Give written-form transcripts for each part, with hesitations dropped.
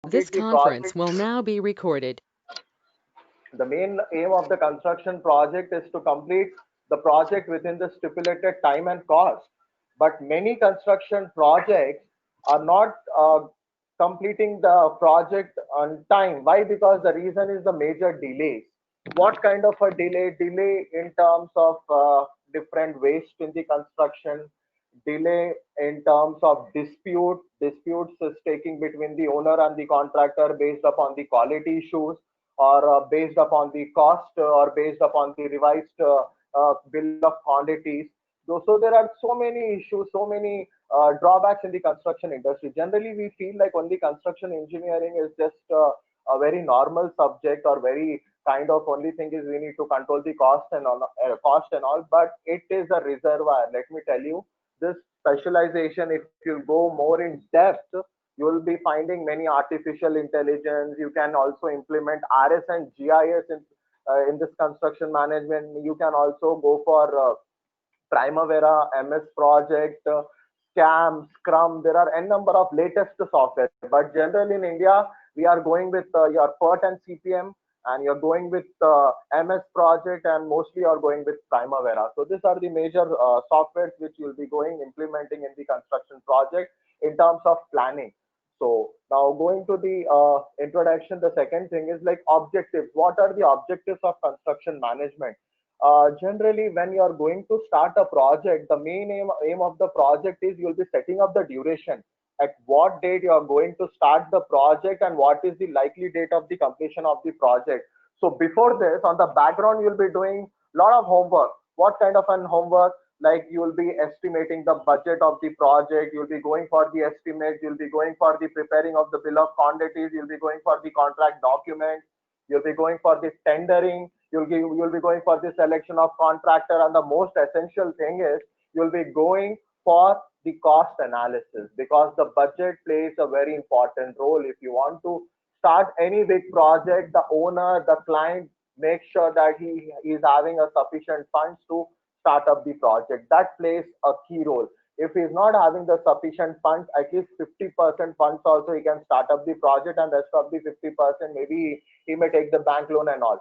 This complete the conference project. will now be recorded. The main aim of the construction project is to complete the project within the stipulated time and cost. But many construction projects are not completing the project on time. Why? Because the reason is the major delays. What kind of a delay? Delay in terms of different waste in the construction, delay in terms of disputes is taking between the owner and the contractor based upon the quality issues, or based upon the cost, or based upon the revised bill of quantities. So there are so many issues, so many drawbacks in the construction industry. Generally, we feel like only construction engineering is just a very normal subject, or very kind of only thing is we need to control the cost and all. But it is a reservoir. Let me tell you, this specialization, if you go more in depth, you will be finding many artificial intelligence. You can also implement RS and GIS in this construction management. You can also go for Primavera, MS Project, Scam, Scrum. There are n number of latest software. But generally in India, we are going with your PERT and CPM, and you're going with MS Project, and mostly you're going with Primavera. So these are the major softwares which you'll be going implementing in the construction project in terms of planning. So now going to the introduction, the second thing is like objectives. What are the objectives of construction management? Generally, when you are going to start a project, the main aim of the project is you'll be setting up the duration. At what date you are going to start the project, and what is the likely date of the completion of the project. So before this, on the background, you'll be doing a lot of homework. What kind of an homework? Like you will be estimating the budget of the project, you'll be going for the estimate, you'll be going for the preparing of the bill of quantities, you'll be going for the contract documents, you'll be going for the tendering, you'll be going for the selection of contractor, and the most essential thing is you'll be going for the cost analysis, because the budget plays a very important role. If you want to start any big project, the owner, the client, make sure that he is having a sufficient funds to start up the project. That plays a key role. If he's not having the sufficient funds, at least 50% funds also, he can start up the project, and rest of the 50% maybe he may take the bank loan and all.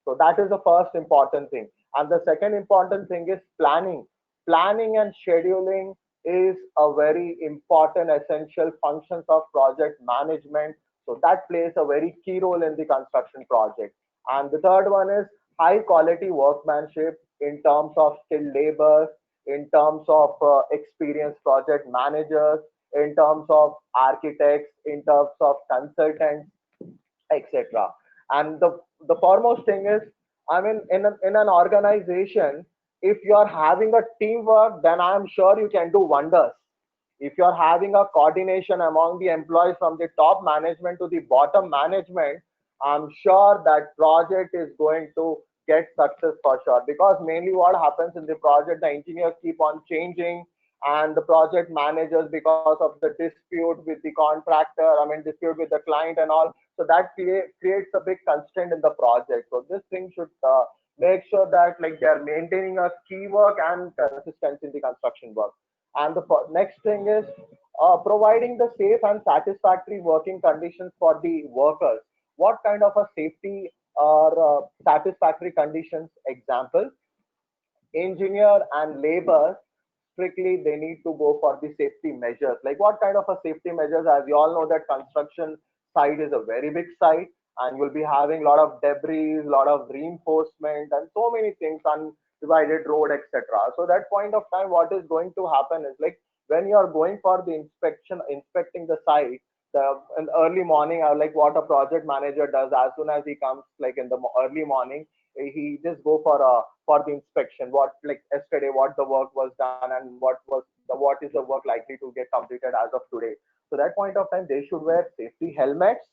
So that is the first important thing. And the second important thing is planning. Planning and scheduling is a very important essential functions of project management. So that plays a very key role in the construction project. And the third one is high quality workmanship in terms of skilled labor, in terms of experienced project managers, in terms of architects, in terms of consultants, etc. And the foremost thing is, I mean, in an organization, if you are having a teamwork, then I am sure you can do wonders. If you are having a coordination among the employees from the top management to the bottom management, I'm sure that project is going to get success for sure. Because mainly what happens in the project, the engineers keep on changing, and the project managers, because of the dispute with the contractor, I mean dispute with the client and all, so that creates a big constraint in the project. So this thing should make sure that like they are maintaining a key work and consistency in the construction work. And the next thing is providing the safe and satisfactory working conditions for the workers. What kind of a safety or satisfactory conditions? Example, engineer and labor, strictly they need to go for the safety measures. Like what kind of a safety measures? As you all know that construction site is a very big site, and you'll be having a lot of debris, a lot of reinforcement, and so many things, undivided road, etc. So that point of time, what is going to happen is like when you are going for the inspecting the site, in the early morning, like what a project manager does, as soon as he comes like in the early morning, he just go for the inspection. What like yesterday, what the work was done, and what is the work likely to get completed as of today. So that point of time, they should wear safety helmets,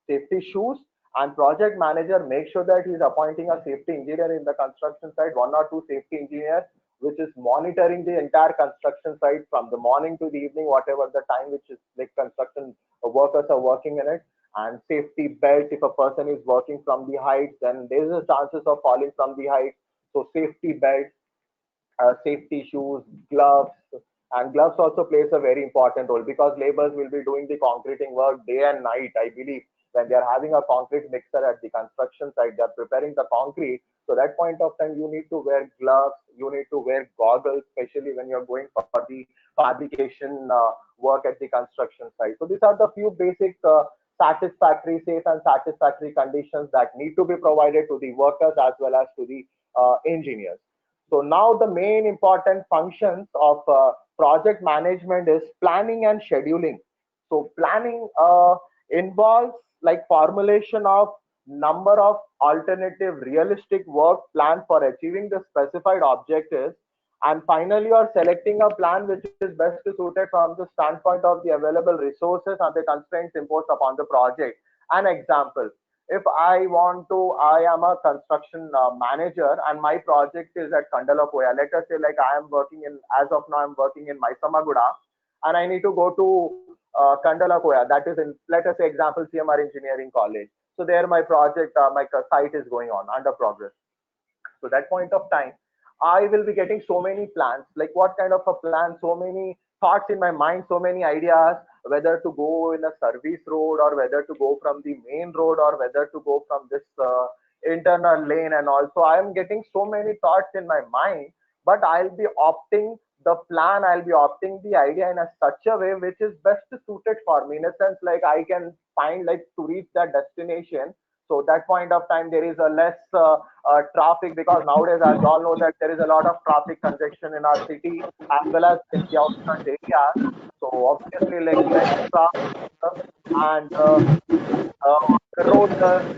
safety shoes, and project manager make sure that he's appointing a safety engineer in the construction site, one or two safety engineers, which is monitoring the entire construction site from the morning to the evening, whatever the time which is like construction workers are working in it. And safety belt, if a person is working from the height, then there is a chances of falling from the height. So safety belt, safety shoes, gloves, And gloves also plays a very important role because laborers will be doing the concreting work day and night. I believe when they are having a concrete mixer at the construction site, they are preparing the concrete. So that point of time, you need to wear gloves, you need to wear goggles, especially when you're going for the fabrication work at the construction site. So these are the few basic satisfactory, safe and satisfactory conditions that need to be provided to the workers as well as to the engineers. So now the main important functions of project management is planning and scheduling. So planning involves like formulation of number of alternative realistic work plan for achieving the specified objectives, and finally you are selecting a plan which is best suited from the standpoint of the available resources and the constraints imposed upon the project. An example, if I am a construction manager and my project is at Kandalakoya. Let us say like I am working in, as of now, I'm working in Maisamaguda and I need to go to Kandalakoya. That is in, let us say example, CMR Engineering College. So there my project, my site is going on under progress. So that point of time, I will be getting so many plans, like what kind of a plan, so many thoughts in my mind, so many ideas, whether to go in a service road or whether to go from the main road or whether to go from this internal lane. And also I am getting so many thoughts in my mind, but I'll be opting the plan, I'll be opting the idea in a such a way which is best suited for me, in a sense like I can find like to reach that destination. So that point of time there is a less traffic, because nowadays, as you all know, that there is a lot of traffic congestion in our city as well as in the outskirts area. So obviously, like less traffic and the road,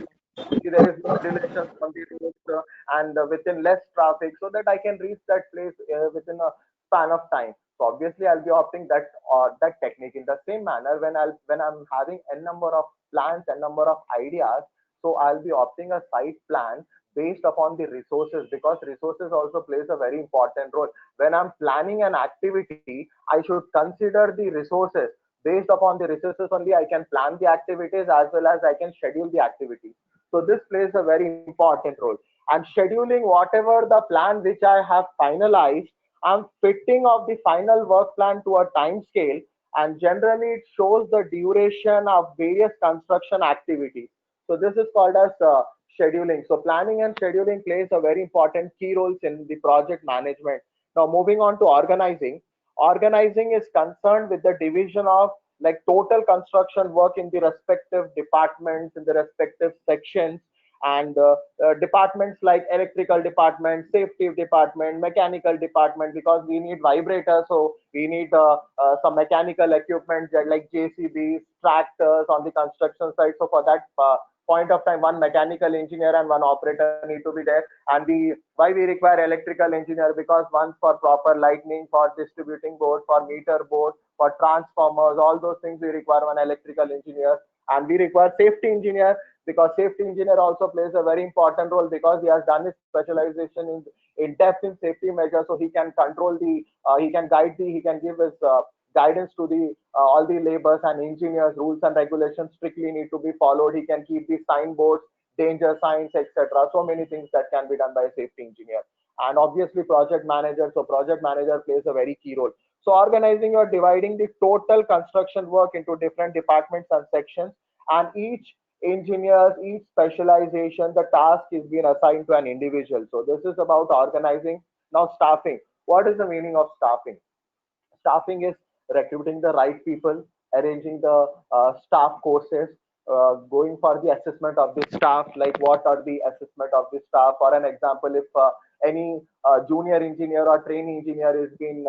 there is no modulation on the roads and within less traffic, so that I can reach that place within a span of time. So obviously, I'll be opting that technique. In the same manner, when I'm having n number of plans, n number of ideas, so I'll be opting a site plan based upon the resources, because resources also plays a very important role. When I'm planning an activity, I should consider the resources. Based upon the resources only, I can plan the activities as well as I can schedule the activities. So this plays a very important role. And scheduling whatever the plan which I have finalized, I'm fitting of the final work plan to a time scale, and generally it shows the duration of various construction activities. So this is called as scheduling. So planning and scheduling plays a very important key roles in the project management. Now moving on to organizing. Organizing is concerned with the division of like total construction work in the respective departments, in the respective sections, and departments like electrical department, safety department, mechanical department, because we need vibrators, so we need some mechanical equipment like JCBs, tractors on the construction site. So for that point of time, one mechanical engineer and one operator need to be there. And we, why we require electrical engineer, because one for proper lighting, for distributing board, for meter board, for transformers, all those things we require one electrical engineer. And we require safety engineer, because safety engineer also plays a very important role, because he has done his specialization in depth in safety measures, so he can control the he can guide the, he can give his guidance to the all the laborers and engineers. Rules and regulations strictly need to be followed. He can keep the signboards, danger signs, etc. So many things that can be done by a safety engineer. And obviously project manager, so project manager plays a very key role. So organizing, or dividing the total construction work into different departments and sections, and each engineers, each specialization, the task is being assigned to an individual. So this is about organizing. Now staffing. What is the meaning of staffing? Staffing is recruiting the right people, arranging the staff courses, going for the assessment of the staff, like what are the assessment of the staff. For an example, if any junior engineer or trainee engineer is being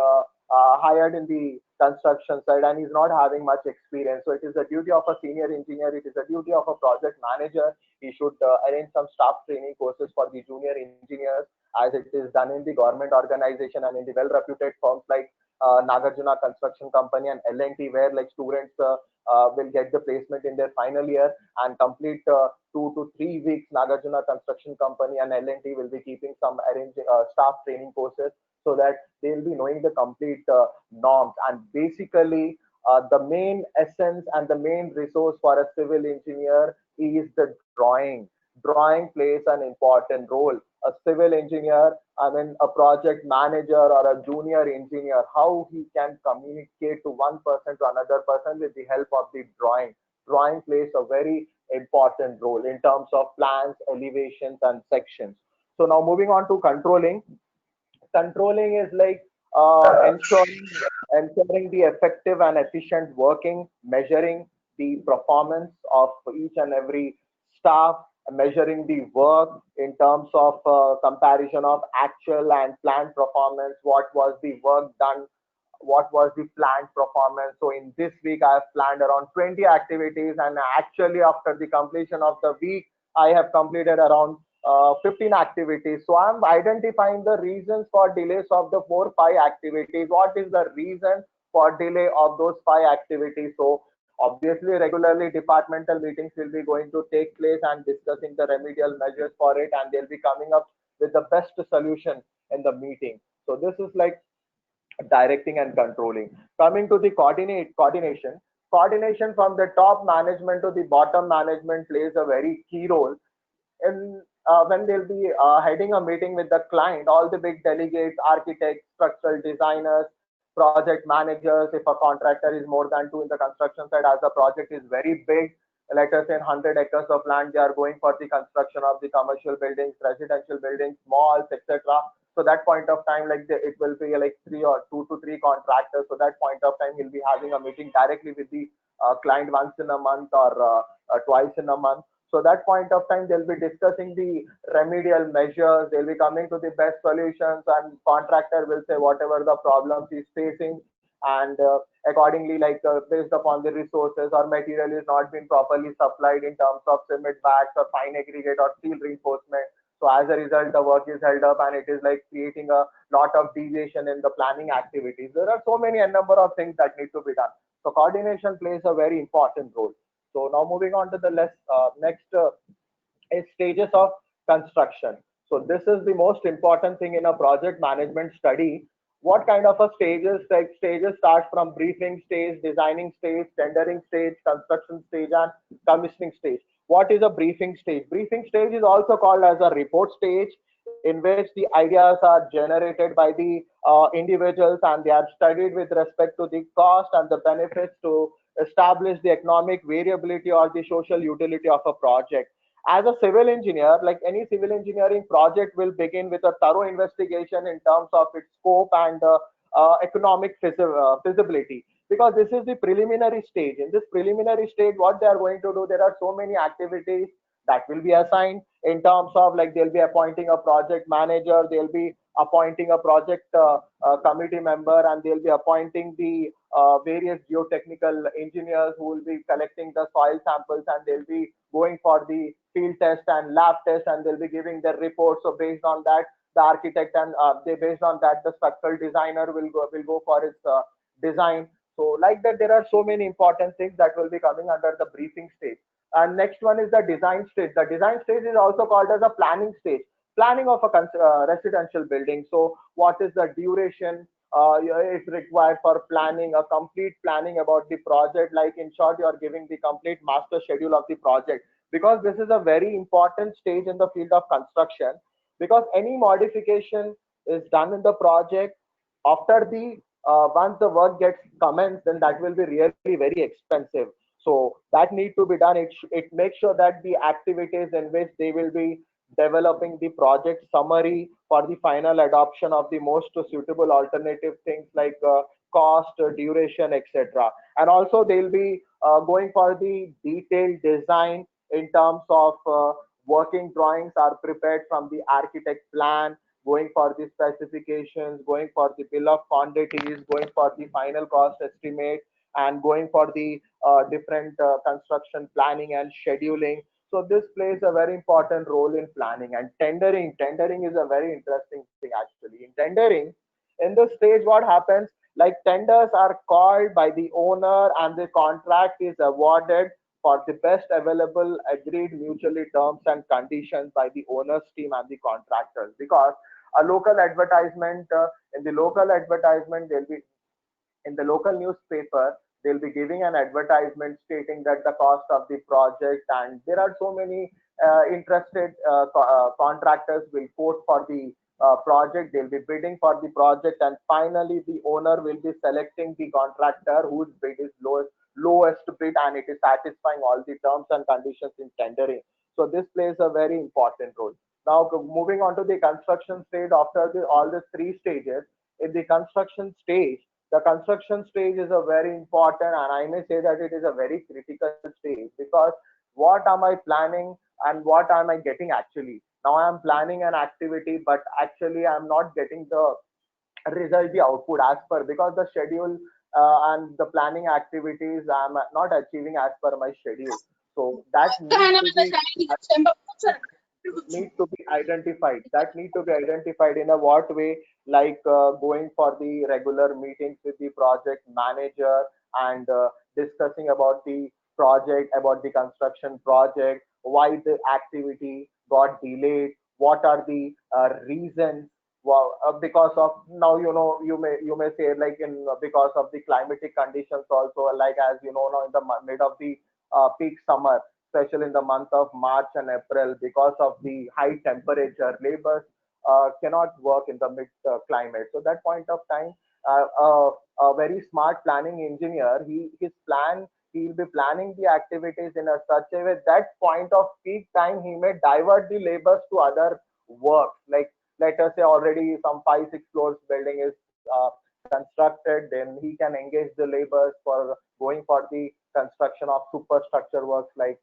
hired in the construction side and is not having much experience, so it is the duty of a senior engineer, it is the duty of a project manager. He should arrange some staff training courses for the junior engineers, as it is done in the government organization and in the well reputed firms like Nagarjuna Construction Company and L&T, where like students will get the placement in their final year and complete 2 to 3 weeks. Nagarjuna Construction Company and L&T will be keeping some arranging staff training courses, so that they will be knowing the complete norms. And basically, the main essence and the main resource for a civil engineer is the drawing. drawing plays an important role. A civil engineer, I mean, a project manager or a junior engineer, how he can communicate to one person to another person with the help of the drawing. Drawing plays a very important role in terms of plans, elevations, and sections. So now moving on to controlling. Controlling is like ensuring the effective and efficient working, measuring the performance of each and every staff, measuring the work in terms of comparison of actual and planned performance, what was the work done, what was the planned performance. So in this week, I have planned around 20 activities, and actually after the completion of the week, I have completed around 15 activities. So I'm identifying the reasons for delays of the 4 5 activities. What is the reason for delay of those 5 activities? So obviously, regularly departmental meetings will be going to take place and discussing the remedial measures for it, and they'll be coming up with the best solution in the meeting. So this is like directing and controlling. Coming to the coordination from the top management to the bottom management plays a very key role in when they'll be heading a meeting with the client. All the big delegates, architects, structural designers, project managers. If a contractor is more than two in the construction side, as the project is very big, let us say 100 acres of land, they are going for the construction of the commercial buildings, residential buildings, malls, etc. So that point of time, like it will be like 2 to 3 contractors. So that point of time, he'll be having a meeting directly with the client once in a month or twice in a month. So that point of time, they'll be discussing the remedial measures. They'll be coming to the best solutions, and contractor will say whatever the problems he's facing, and accordingly, like based upon the resources or material is not been properly supplied in terms of cement bags or fine aggregate or steel reinforcement. So as a result, the work is held up, and it is like creating a lot of deviation in the planning activities. There are so many a number of things that need to be done. So coordination plays a very important role. So now moving on to the next is stages of construction. So this is the most important thing in a project management study. What kind of a stages? Like stages start from briefing stage, designing stage, tendering stage, construction stage, and commissioning stage. What is a briefing stage? Briefing stage is also called as a report stage, in which the ideas are generated by the individuals, and they are studied with respect to the cost and the benefits to establish the economic variability or the social utility of a project. As a civil engineer, like any civil engineering project will begin with a thorough investigation in terms of its scope and economic feasibility, because this is the preliminary stage. In this preliminary stage, what they are going to do, there are so many activities that will be assigned in terms of, like, they'll be appointing a project manager, they'll be appointing a project committee member, and they'll be appointing the various geotechnical engineers who will be collecting the soil samples, and they'll be going for the field test and lab test, and they'll be giving their reports. So based on that, the architect and they based on that, the structural designer will go for its design. So like that, there are so many important things that will be coming under the briefing stage. And next one is the design stage. The design stage is also called as a planning stage. Planning of a residential building. So what is the duration is required for planning, a complete planning about the project? Like in short, you are giving the complete master schedule of the project, because this is a very important stage in the field of construction, because any modification is done in the project after the once the work gets commenced, then that will be really very expensive. So that need to be done. It makes sure that the activities in which they will be developing the project summary for the final adoption of the most suitable alternative things like cost, duration, etc. And also they'll be going for the detailed design in terms of working drawings are prepared from the architect plan, going for the specifications, going for the bill of quantities, going for the final cost estimate, and going for the different construction planning and scheduling. So this plays a very important role in planning. And tendering is a very interesting thing actually. In tendering, in this stage, what happens, like tenders are called by the owner, and the contract is awarded for the best available agreed mutually terms and conditions by the owner's team and the contractors. Because a local advertisement, in the local advertisement, there'll be in the local newspaper, they'll be giving an advertisement stating that the cost of the project, and there are so many interested contractors will quote for the project, they'll be bidding for the project, and finally the owner will be selecting the contractor whose bid is lowest bid and it is satisfying all the terms and conditions in tendering. So this plays a very important role. Now moving on to the construction stage, after all the three stages, in the construction stage is a very important, and I may say that it is a very critical stage, because what am I planning and what am I getting actually? Now I am planning an activity, but actually I am not getting the result, the output as per, because the schedule and the planning activities I am not achieving as per my schedule. So that need to be identified. That need to be identified in a what way, like going for the regular meetings with the project manager and discussing about the project, about the construction project, why the activity got delayed, what are the reasons. Well, because of, now you may say, like, in because of the climatic conditions also, like, as you know, now in the mid of the peak summer, especially in the month of March and April, because of the high temperature, labors cannot work in the mid climate. So that point of time, a very smart planning engineer, he will be planning the activities in a such a way that point of peak time he may divert the labors to other works. Like, let us say already some 5 6 floors building is constructed, then he can engage the laborers for going for the construction of superstructure works, like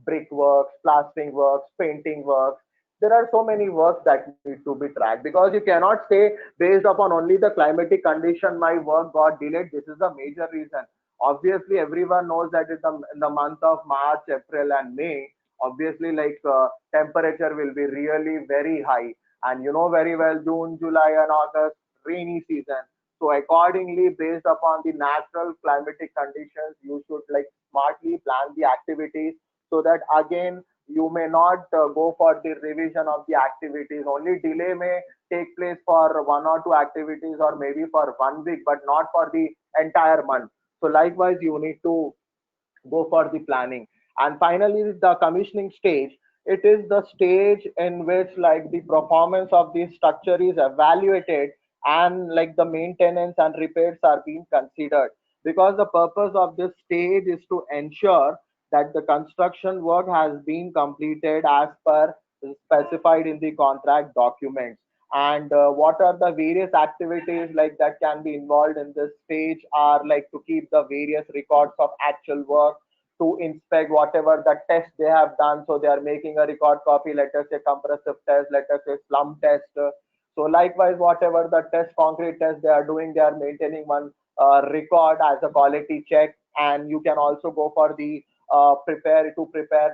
brick works, plastering works, painting works. There are so many works that need to be tracked, because you cannot say based upon only the climatic condition my work got delayed. This is the major reason. Obviously everyone knows that in the month of March, April and May, obviously, like, temperature will be really very high, and you know very well, June, July and August, rainy season. So accordingly, based upon the natural climatic conditions, you should, like, smartly plan the activities, so that again you may not go for the revision of the activities. Only delay may take place for one or two activities, or maybe for 1 week, but not for the entire month. So likewise, you need to go for the planning. And finally, the commissioning stage, it is the stage in which, like, the performance of the structure is evaluated, and like the maintenance and repairs are being considered, because the purpose of this stage is to ensure that the construction work has been completed as per specified in the contract documents. And what are the various activities like that can be involved in this stage are, like, to keep the various records of actual work, to inspect whatever the test they have done. So they are making a record copy, let us say compressive test, let us say slump test. So likewise, whatever the test, concrete test they are doing, they are maintaining one record as a quality check. And you can also go for the prepare,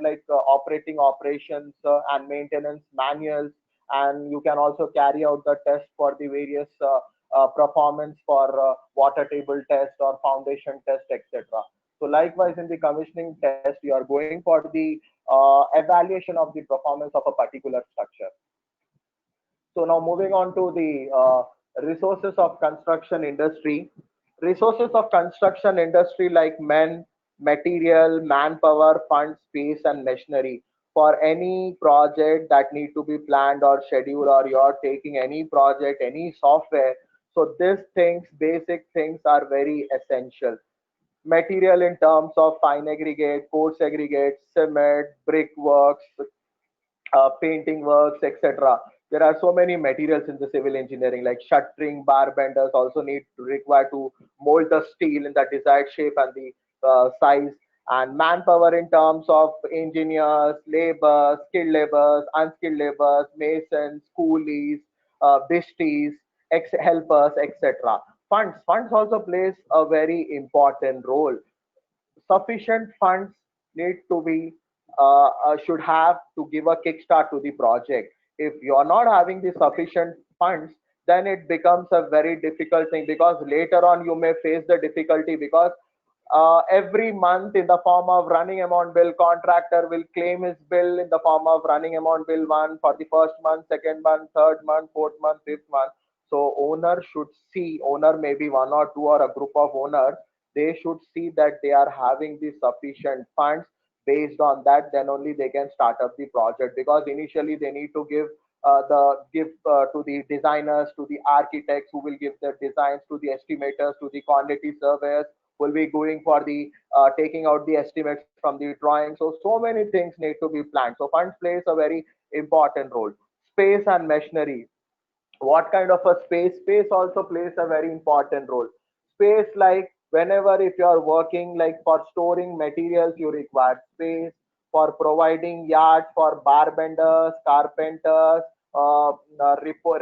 like, operating operations and maintenance manuals. And you can also carry out the test for the various performance for water table test or foundation test, etc. So likewise, in the commissioning test, you are going for the evaluation of the performance of a particular structure. So now moving on to the resources of construction industry. Resources of construction industry, like men, material, manpower, funds, space, and machinery. For any project that need to be planned or scheduled, or you're taking any project, any software. So these things, basic things, are very essential. Material in terms of fine aggregate, coarse aggregate, cement, brickworks, painting works, etc. There are so many materials in the civil engineering, like shuttering, bar benders also need to require to mold the steel in the desired shape and the size. And manpower in terms of engineers, laborers, skilled laborers, unskilled laborers, masons, coolies, bisties, helpers, etc. Funds also plays a very important role. Sufficient funds need to be should have to give a kickstart to the project. If you are not having the sufficient funds, then it becomes a very difficult thing, because later on you may face the difficulty, because every month, in the form of running amount bill, contractor will claim his bill in the form of running amount bill one for the first month, second month, third month, fourth month, fifth month. So owner should see, owner maybe one or two or a group of owners, they should see that they are having the sufficient funds, based on that, then only they can start up the project, because initially they need to give to the designers, to the architects who will give the designs, to the estimators, to the quantity surveyors will be going for the taking out the estimates from the drawing. So many things need to be planned. So funds plays a very important role. Space and machinery. What kind of a space also plays a very important role. Space, like whenever if you are working, like for storing materials you require space, for providing yards for barbenders, carpenters,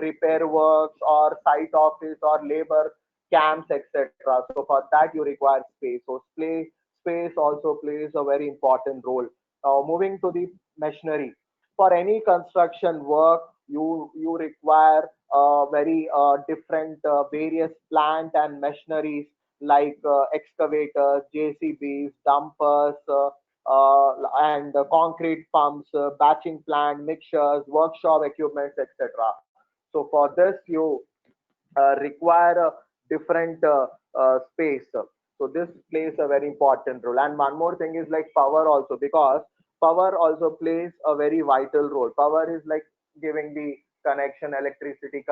repair works or site office or labor camps, etc. So for that you require space. So space also plays a very important role. Now moving to the machinery. For any construction work, you require very different various plant and machineries, like excavators, JCBs, dumpers, and concrete pumps, batching plant, mixtures, workshop equipments, etc. So for this you require a different space. So this plays a very important role. And one more thing is like power also, because power also plays a very vital role. Power is like giving the connection, electricity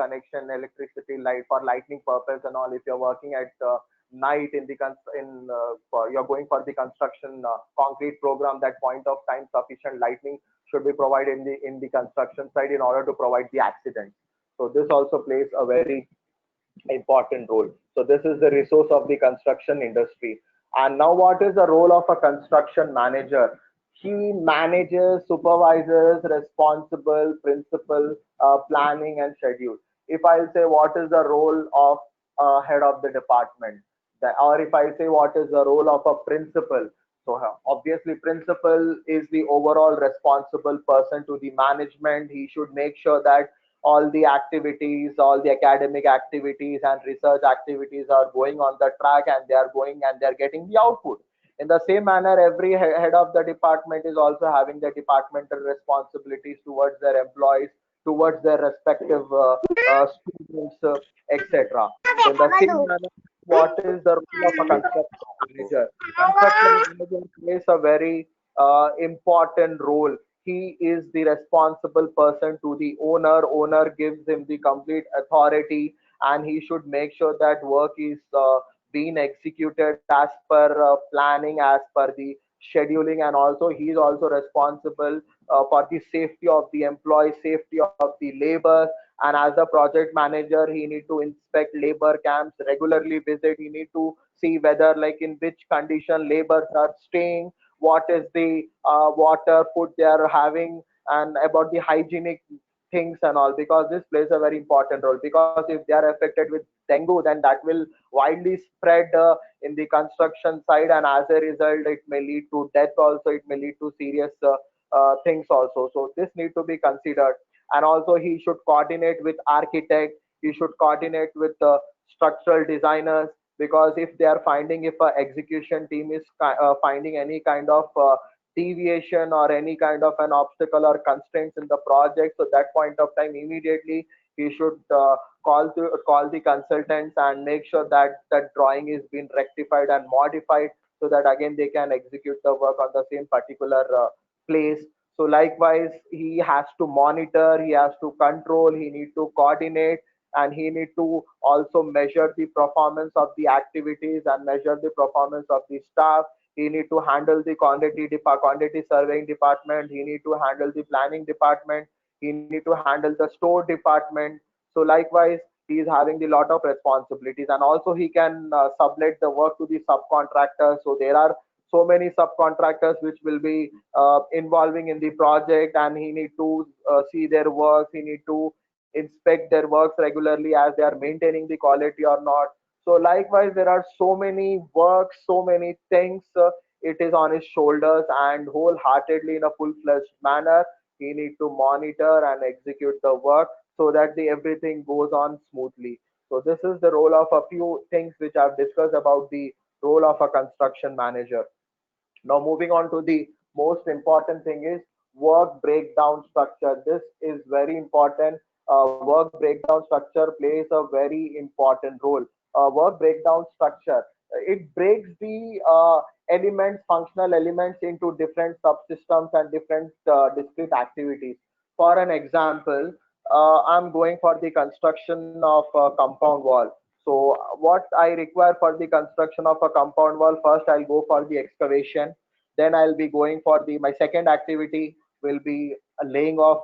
light for lighting purpose and all. If you're working at night in the you're going for the construction concrete program, that point of time sufficient lightning should be provided in the construction site in order to provide the accident. So this also plays a very important role. So this is the resource of the construction industry. And now what is the role of a construction manager? He manages, supervises, responsible, principal, planning and schedule. If I'll say what is the role of head of the department, or if I say what is the role of a principal, so obviously principal is the overall responsible person to the management. He should make sure that all the activities, all the academic activities and research activities are going on the track, and they are going and they are getting the output. In the same manner, every head of the department is also having the departmental responsibilities towards their employees, towards their respective students, etc. So in the same manner, what is the role of a construction manager? Construction manager plays a very important role. He is the responsible person to the owner gives him the complete authority, and he should make sure that work is being executed as per planning, as per the scheduling. And also he is also responsible for the safety of the employee, safety of the labor. And as a project manager, he need to inspect labor camps, regularly visit. He need to see whether, like, in which condition laborers are staying, what is the water, food they are having, and about the hygienic things and all, because this plays a very important role. Because if they are affected with dengue, then that will widely spread in the construction side, and as a result it may lead to death also, it may lead to serious things also. So this need to be considered. And also he should coordinate with architect, he should coordinate with structural designers, because if they are finding, if a execution team is finding any kind of deviation or any kind of an obstacle or constraints in the project, so that point of time immediately he should call the consultants and make sure that that drawing is being rectified and modified, so that again they can execute the work on the same particular place. So likewise he has to monitor, he has to control, he need to coordinate, and he need to also measure the performance of the activities and measure the performance of the staff. He need to handle the quantity surveying department, he need to handle the planning department, he need to handle the store department. So likewise he is having the lot of responsibilities. And also he can sublet the work to the subcontractors. So there are so many subcontractors which will be involving in the project, and he need to see their works, he need to inspect their works regularly as they are maintaining the quality or not. So likewise there are so many works, so many things, it is on his shoulders, and wholeheartedly in a full-fledged manner he need to monitor and execute the work, so that the everything goes on smoothly. So this is the role of a few things which I've discussed about the role of a construction manager. Now, moving on to the most important thing is work breakdown structure. This is very important. Work breakdown structure plays a very important role. Work breakdown structure, it breaks the elements, functional elements into different subsystems and different discrete activities. For an example, I'm going for the construction of a compound wall. So what I require for the construction of a compound wall, first I'll go for the excavation, then I'll be going for the my second activity will be a laying of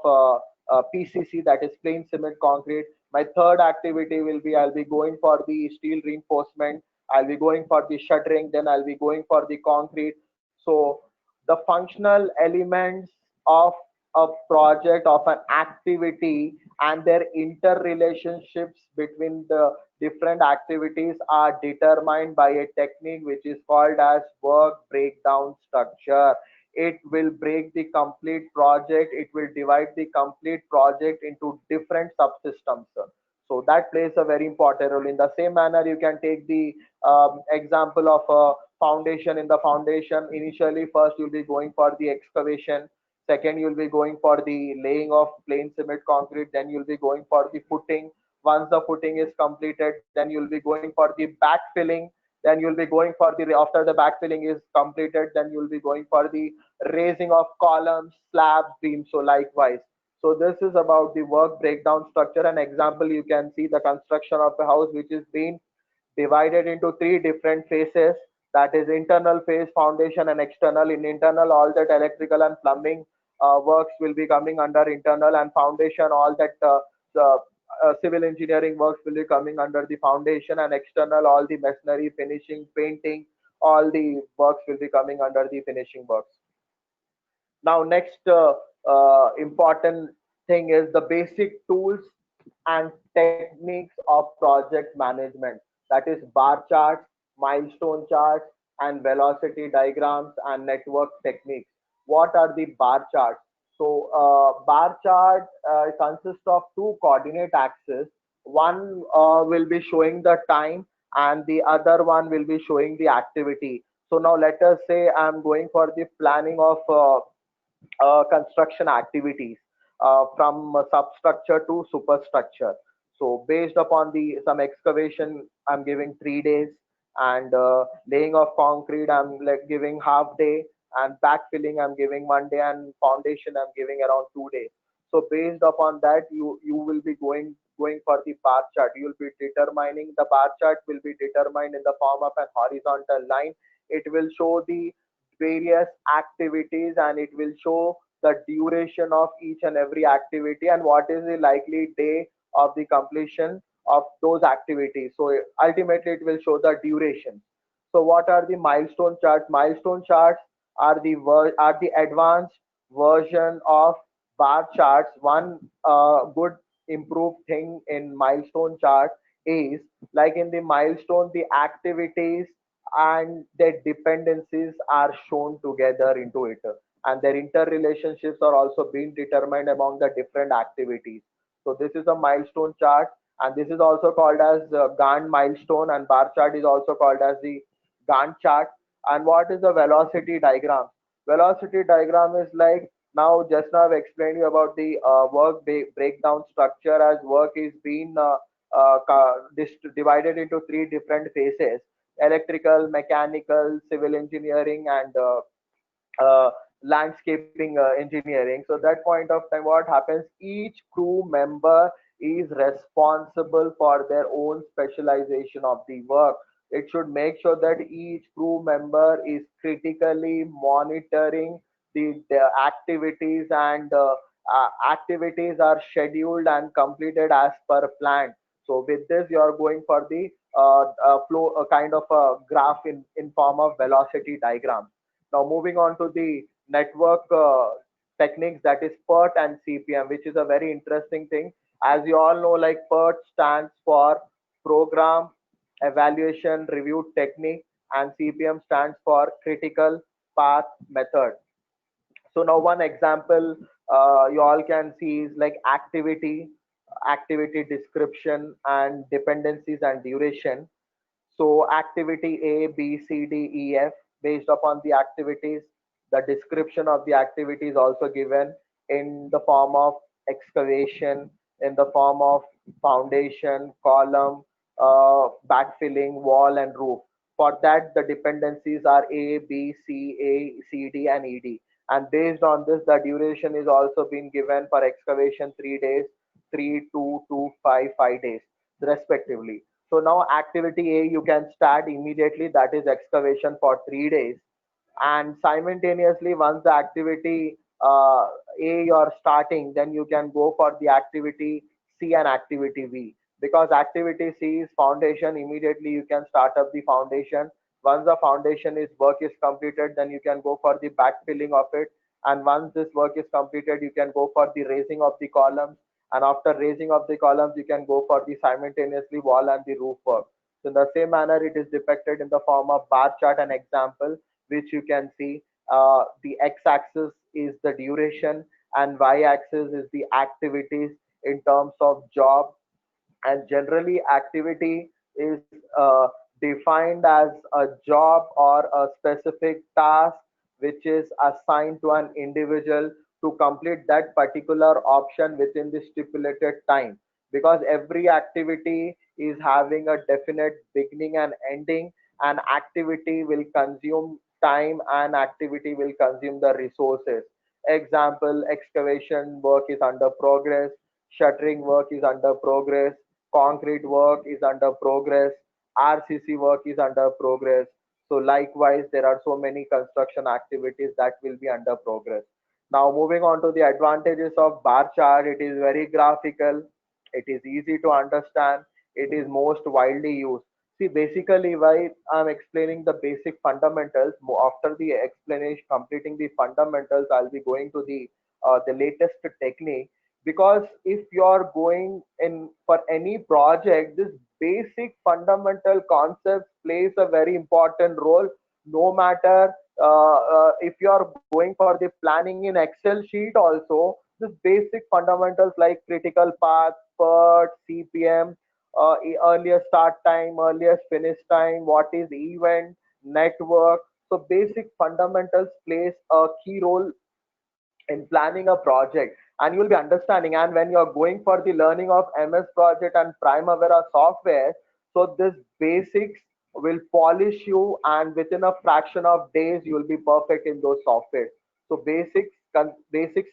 PCC, that is plain cement concrete. My third activity will be I'll be going for the steel reinforcement, I'll be going for the shuttering, then I'll be going for the concrete. So the functional elements of a project, of an activity, and their interrelationships between the different activities are determined by a technique which is called as work breakdown structure. It will break the complete project, it will divide the complete project into different subsystems. So that plays a very important role. In the same manner, you can take the example of a foundation. In the foundation, initially first you'll be going for the excavation, second you'll be going for the laying of plain cement concrete, then you'll be going for the footing. Once the footing is completed, then you'll be going for the backfilling, then you'll be going for the, after the backfilling is completed, then you'll be going for the raising of columns, slabs, beams. So likewise, so this is about the work breakdown structure. An example, you can see the construction of a house which is being divided into three different phases, that is internal phase, foundation, and external. In internal, all that electrical and plumbing works will be coming under internal, and foundation, all that the civil engineering works will be coming under the foundation, and external, all the masonry, finishing, painting, all the works will be coming under the finishing works. Now, next important thing is the basic tools and techniques of project management. That is bar charts, milestone charts, and velocity diagrams and network techniques. What are the bar charts? So, bar chart consists of two coordinate axes. One will be showing the time, and the other one will be showing the activity. So now let us say I'm going for the planning of construction activities from substructure to superstructure. So based upon the some excavation, I'm giving 3 days, and laying of concrete, I'm like giving half day, and backfilling, I'm giving 1 day, and foundation, I'm giving around 2 days. So based upon that, you will be going for the bar chart. You will be determining, the bar chart will be determined in the form of an horizontal line. It will show the various activities, and it will show the duration of each and every activity, and what is the likely day of the completion of those activities. So ultimately it will show the duration. So what are the milestone charts? Milestone charts are the are the advanced version of bar charts. One good improved thing in milestone chart is, like in the milestone, the activities and their dependencies are shown together into it, and their interrelationships are also being determined among the different activities. So this is a milestone chart, and this is also called as Gantt milestone, and bar chart is also called as the Gantt chart. And what is the velocity diagram? Velocity diagram is like, now just now I've explained you about the work breakdown structure, as work is being divided into three different phases: electrical, mechanical, civil engineering, and landscaping engineering. So that point of time, what happens, each crew member is responsible for their own specialization of the work. It should make sure that each crew member is critically monitoring the activities, and activities are scheduled and completed as per plan. So with this, you are going for the flow, a kind of a graph in form of velocity diagram. Now moving on to the network techniques, that is PERT and CPM, which is a very interesting thing. As you all know, like PERT stands for Program Evaluation Review Technique, and CPM stands for Critical Path Method. So now one example you all can see is like activity description, and dependencies and duration. So activity A, B, C, D, E, F, based upon the activities, the description of the activity is also given in the form of excavation, in the form of foundation, column, backfilling, wall, and roof. For that, the dependencies are A, B, C, A, C, D, and ED. And based on this, the duration is also been given for excavation 3 days, 3, 2, 2, 5, 5 days, respectively. So now activity A you can start immediately, that is excavation for 3 days, and simultaneously once the activity A you're starting, then you can go for the activity C and activity B, because activity C is foundation. Immediately you can start up the foundation. Once the foundation is work is completed, then you can go for the backfilling of it, and once this work is completed, you can go for the raising of the columns, and after raising of the columns, you can go for the simultaneously wall and the roof work. So in the same manner, it is depicted in the form of bar chart and example, which you can see. The x-axis is the duration and y-axis is the activities in terms of job. And generally activity is defined as a job or a specific task which is assigned to an individual to complete that particular option within the stipulated time, because every activity is having a definite beginning and ending, and activity will consume time and activity will consume the resources. Example, excavation work is under progress, shuttering work is under progress, concrete work is under progress, RCC work is under progress. So likewise, there are so many construction activities that will be under progress. Now moving on to the advantages of bar chart, it is very graphical, it is easy to understand, it is most widely used. See, basically why I'm explaining the basic fundamentals. After the explanation, completing the fundamentals, I'll be going to the latest technique, because if you're going in for any project, this basic fundamental concept plays a very important role. No matter if you're going for the planning in Excel sheet also, this basic fundamentals like critical path, PERT, CPM, earliest start time, earliest finish time, what is event, network. So basic fundamentals plays a key role in planning a project, and you'll be understanding. And when you're going for the learning of MS Project and Primavera software, so this basics will polish you, and within a fraction of days you'll be perfect in those software. So basics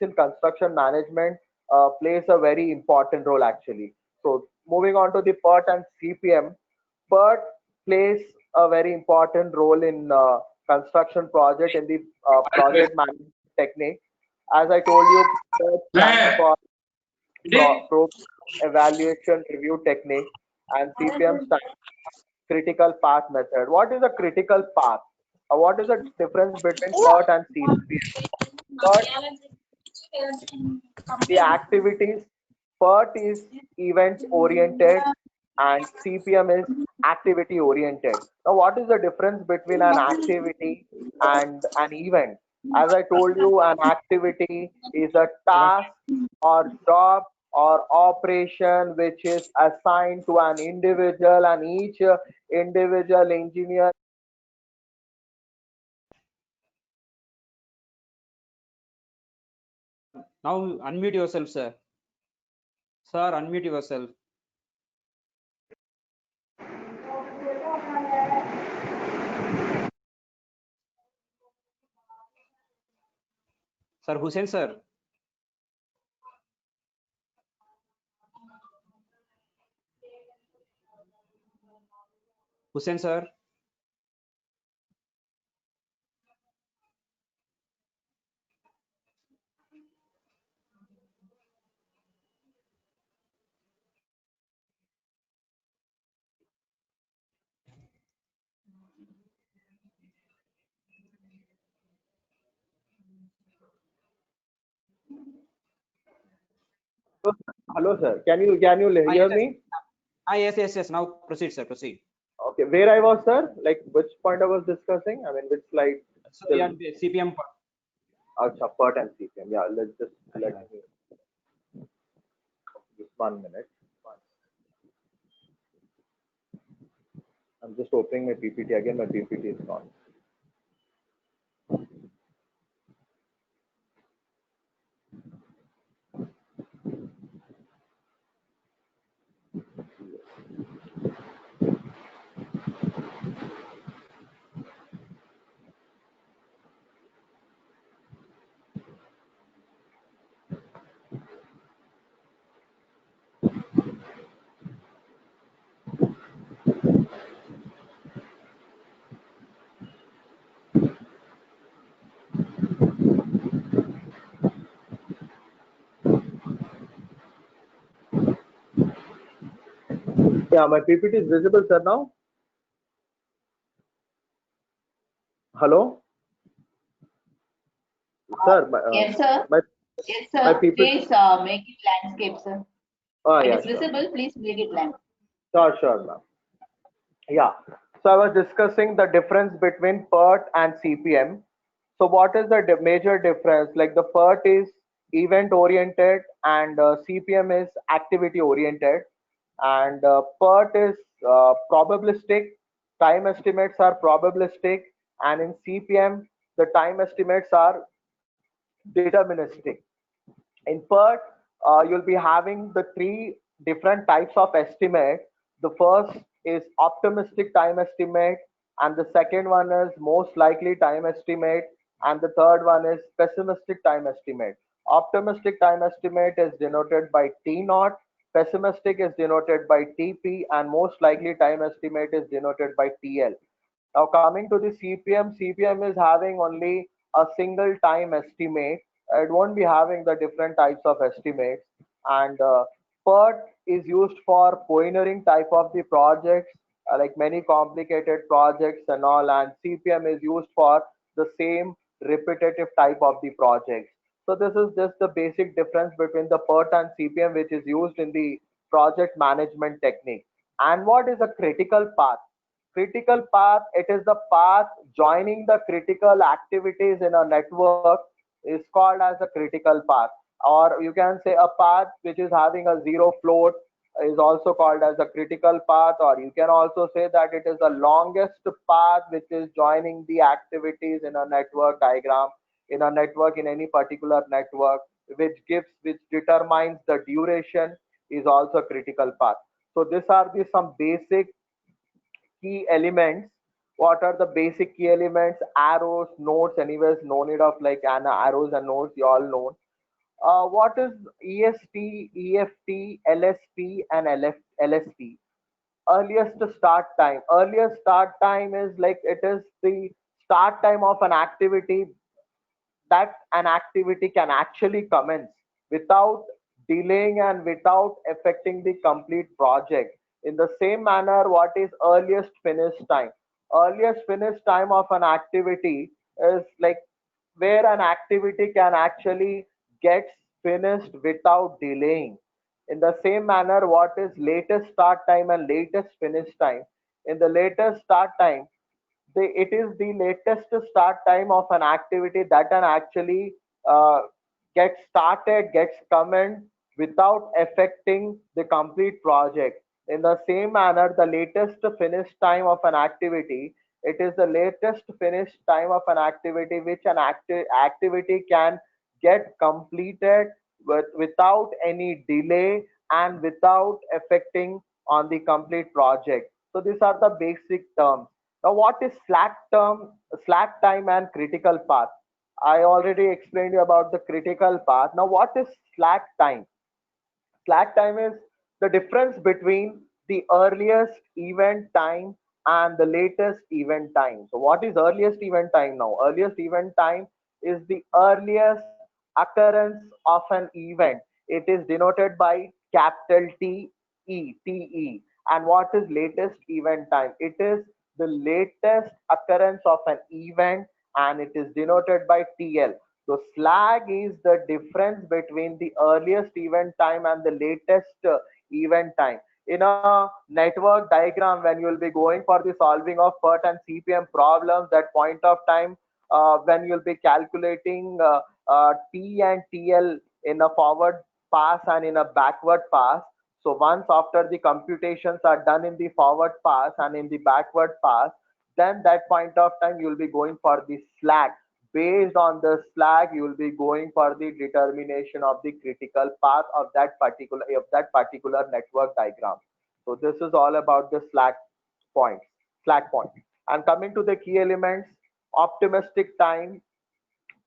in construction management plays a very important role actually. So moving on to the PERT and CPM, PERT plays a very important role in construction project in the project management technique. As I told you, PERT stands for Program Evaluation Review Technique, and CPM stands for Critical Path Method. What is a critical path? What is the difference between PERT and CPM? PERT, the activities, PERT is event oriented and CPM is activity oriented. Now, what is the difference between an activity and an event? As I told you, an activity is a task or job or operation which is assigned to an individual, and each individual engineer. Now unmute yourself, sir. Sir, unmute yourself. Sir, Hussain, sir. Hussain, sir. Hello, sir. Can you hear me? Yes. Now proceed, sir. Proceed. Okay, where I was, sir? Like which point I was discussing? I mean, which slide? So Still, yeah, CPM part. PERT and CPM. Yeah, let me just 1 minute. I'm just opening my PPT again. My PPT is gone. Yeah, my PPT is visible, sir, now. Hello, sir. Yes, sir. My Yes, my sir. PPT. Please make it landscape, sir. Oh, It yeah, is sure, visible. Please make it landscape. sure, ma'am. Yeah. So I was discussing the difference between PERT and CPM. So what is the major difference? Like the PERT is event oriented and CPM is activity oriented. And PERT is probabilistic. Time estimates are probabilistic, and in CPM the time estimates are deterministic. In PERT, you'll be having the three different types of estimate. The first is optimistic time estimate, and the second one is most likely time estimate, and the third one is pessimistic time estimate. Optimistic time estimate is denoted by T naught, pessimistic is denoted by TP, and most likely time estimate is denoted by TL. Now coming to the CPM, CPM is having only a single time estimate. It won't be having the different types of estimates. And PERT is used for pioneering type of the projects, like many complicated projects and all. And CPM is used for the same repetitive type of the projects. So this is just the basic difference between the PERT and CPM, which is used in the project management technique. And what is a critical path? Critical path, it is the path joining the critical activities in a network, is called as a critical path. Or you can say a path which is having a zero float is also called as a critical path. Or you can also say that it is the longest path which is joining the activities in a network diagram, in a network, in any particular network, which determines the duration, is also critical path. So these are the some basic key elements. What are the basic key elements? Arrows, nodes, anyways, no need of like arrows and nodes, you all know. What is EST, EFT, LST, and LST? Earliest start time. Earliest start time is like it is the start time of an activity, that an activity can actually commence without delaying and without affecting the complete project. In the same manner, what is earliest finish time? Earliest finish time of an activity is like where an activity can actually get finished without delaying. In the same manner, what is latest start time and latest finish time? In the latest start time, it is the latest start time of an activity that can actually uh, get started, gets comment without affecting the complete project. In the same manner, the latest finish time of an activity, it is the latest finish time of an activity which an activity can get completed without any delay and without affecting on the complete project. So these are the basic terms. Now, what is slack time and critical path? I already explained you about the critical path. Now, what is slack time? Slack time is the difference between the earliest event time and the latest event time. So, what is earliest event time now? Earliest event time is the earliest occurrence of an event. It is denoted by capital TE. And what is latest event time? It is the latest occurrence of an event, and it is denoted by TL. So slag is the difference between the earliest event time and the latest event time. In a network diagram, when you will be going for the solving of PERT and CPM problems, that point of time when you'll be calculating T and TL in a forward pass and in a backward pass. So once after the computations are done in the forward pass and in the backward pass, then that point of time you will be going for the slag. Based on the slag, you will be going for the determination of the critical path of that particular network diagram. So this is all about the point, slag point. And coming to the key elements, optimistic time,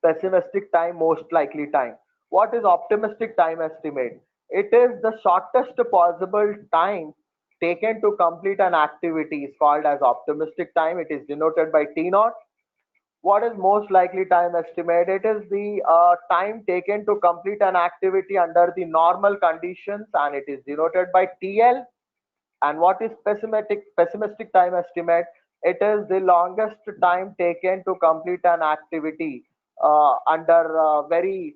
pessimistic time, most likely time. What is optimistic time estimate? It is the shortest possible time taken to complete an activity is called as optimistic time. It is denoted by T naught. What is most likely time estimate? It is the time taken to complete an activity under the normal conditions, and it is denoted by TL. And what is pessimistic time estimate? It is the longest time taken to complete an activity under very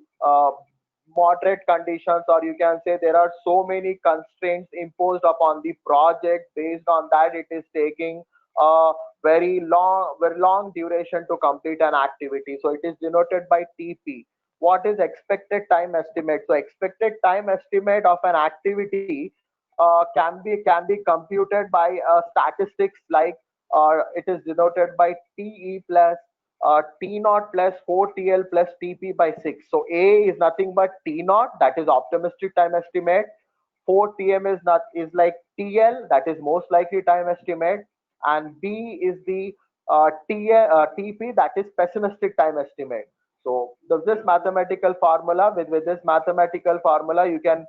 moderate conditions, or you can say there are so many constraints imposed upon the project. Based on that, it is taking a very long duration to complete an activity. So it is denoted by TP. What is expected time estimate? So expected time estimate of an activity can be computed by statistics like it is denoted by TE plus T naught plus 4TL plus TP by 6. So A is nothing but T naught, that is optimistic time estimate. 4TM is like TL, that is most likely time estimate, and B is the TP, that is pessimistic time estimate. So this mathematical formula, with this mathematical formula, you can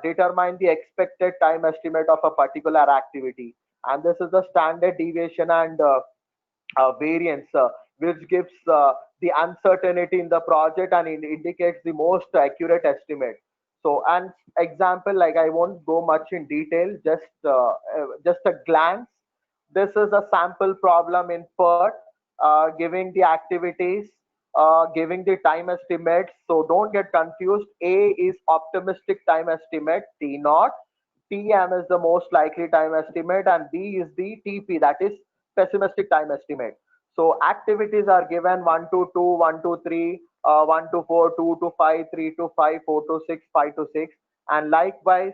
determine the expected time estimate of a particular activity. And this is the standard deviation and variance, which gives the uncertainty in the project, and it indicates the most accurate estimate. So, an example, like I won't go much in detail, just a glance. This is a sample problem in PERT, giving the activities, giving the time estimates. So don't get confused. A is optimistic time estimate, T naught. TM is the most likely time estimate, and B is the TP, that is pessimistic time estimate. So activities are given 1 to 2, 1 to 3, 1 to 4, 2 to 5, 3 to 5, 4 to 6, 5 to 6. And likewise,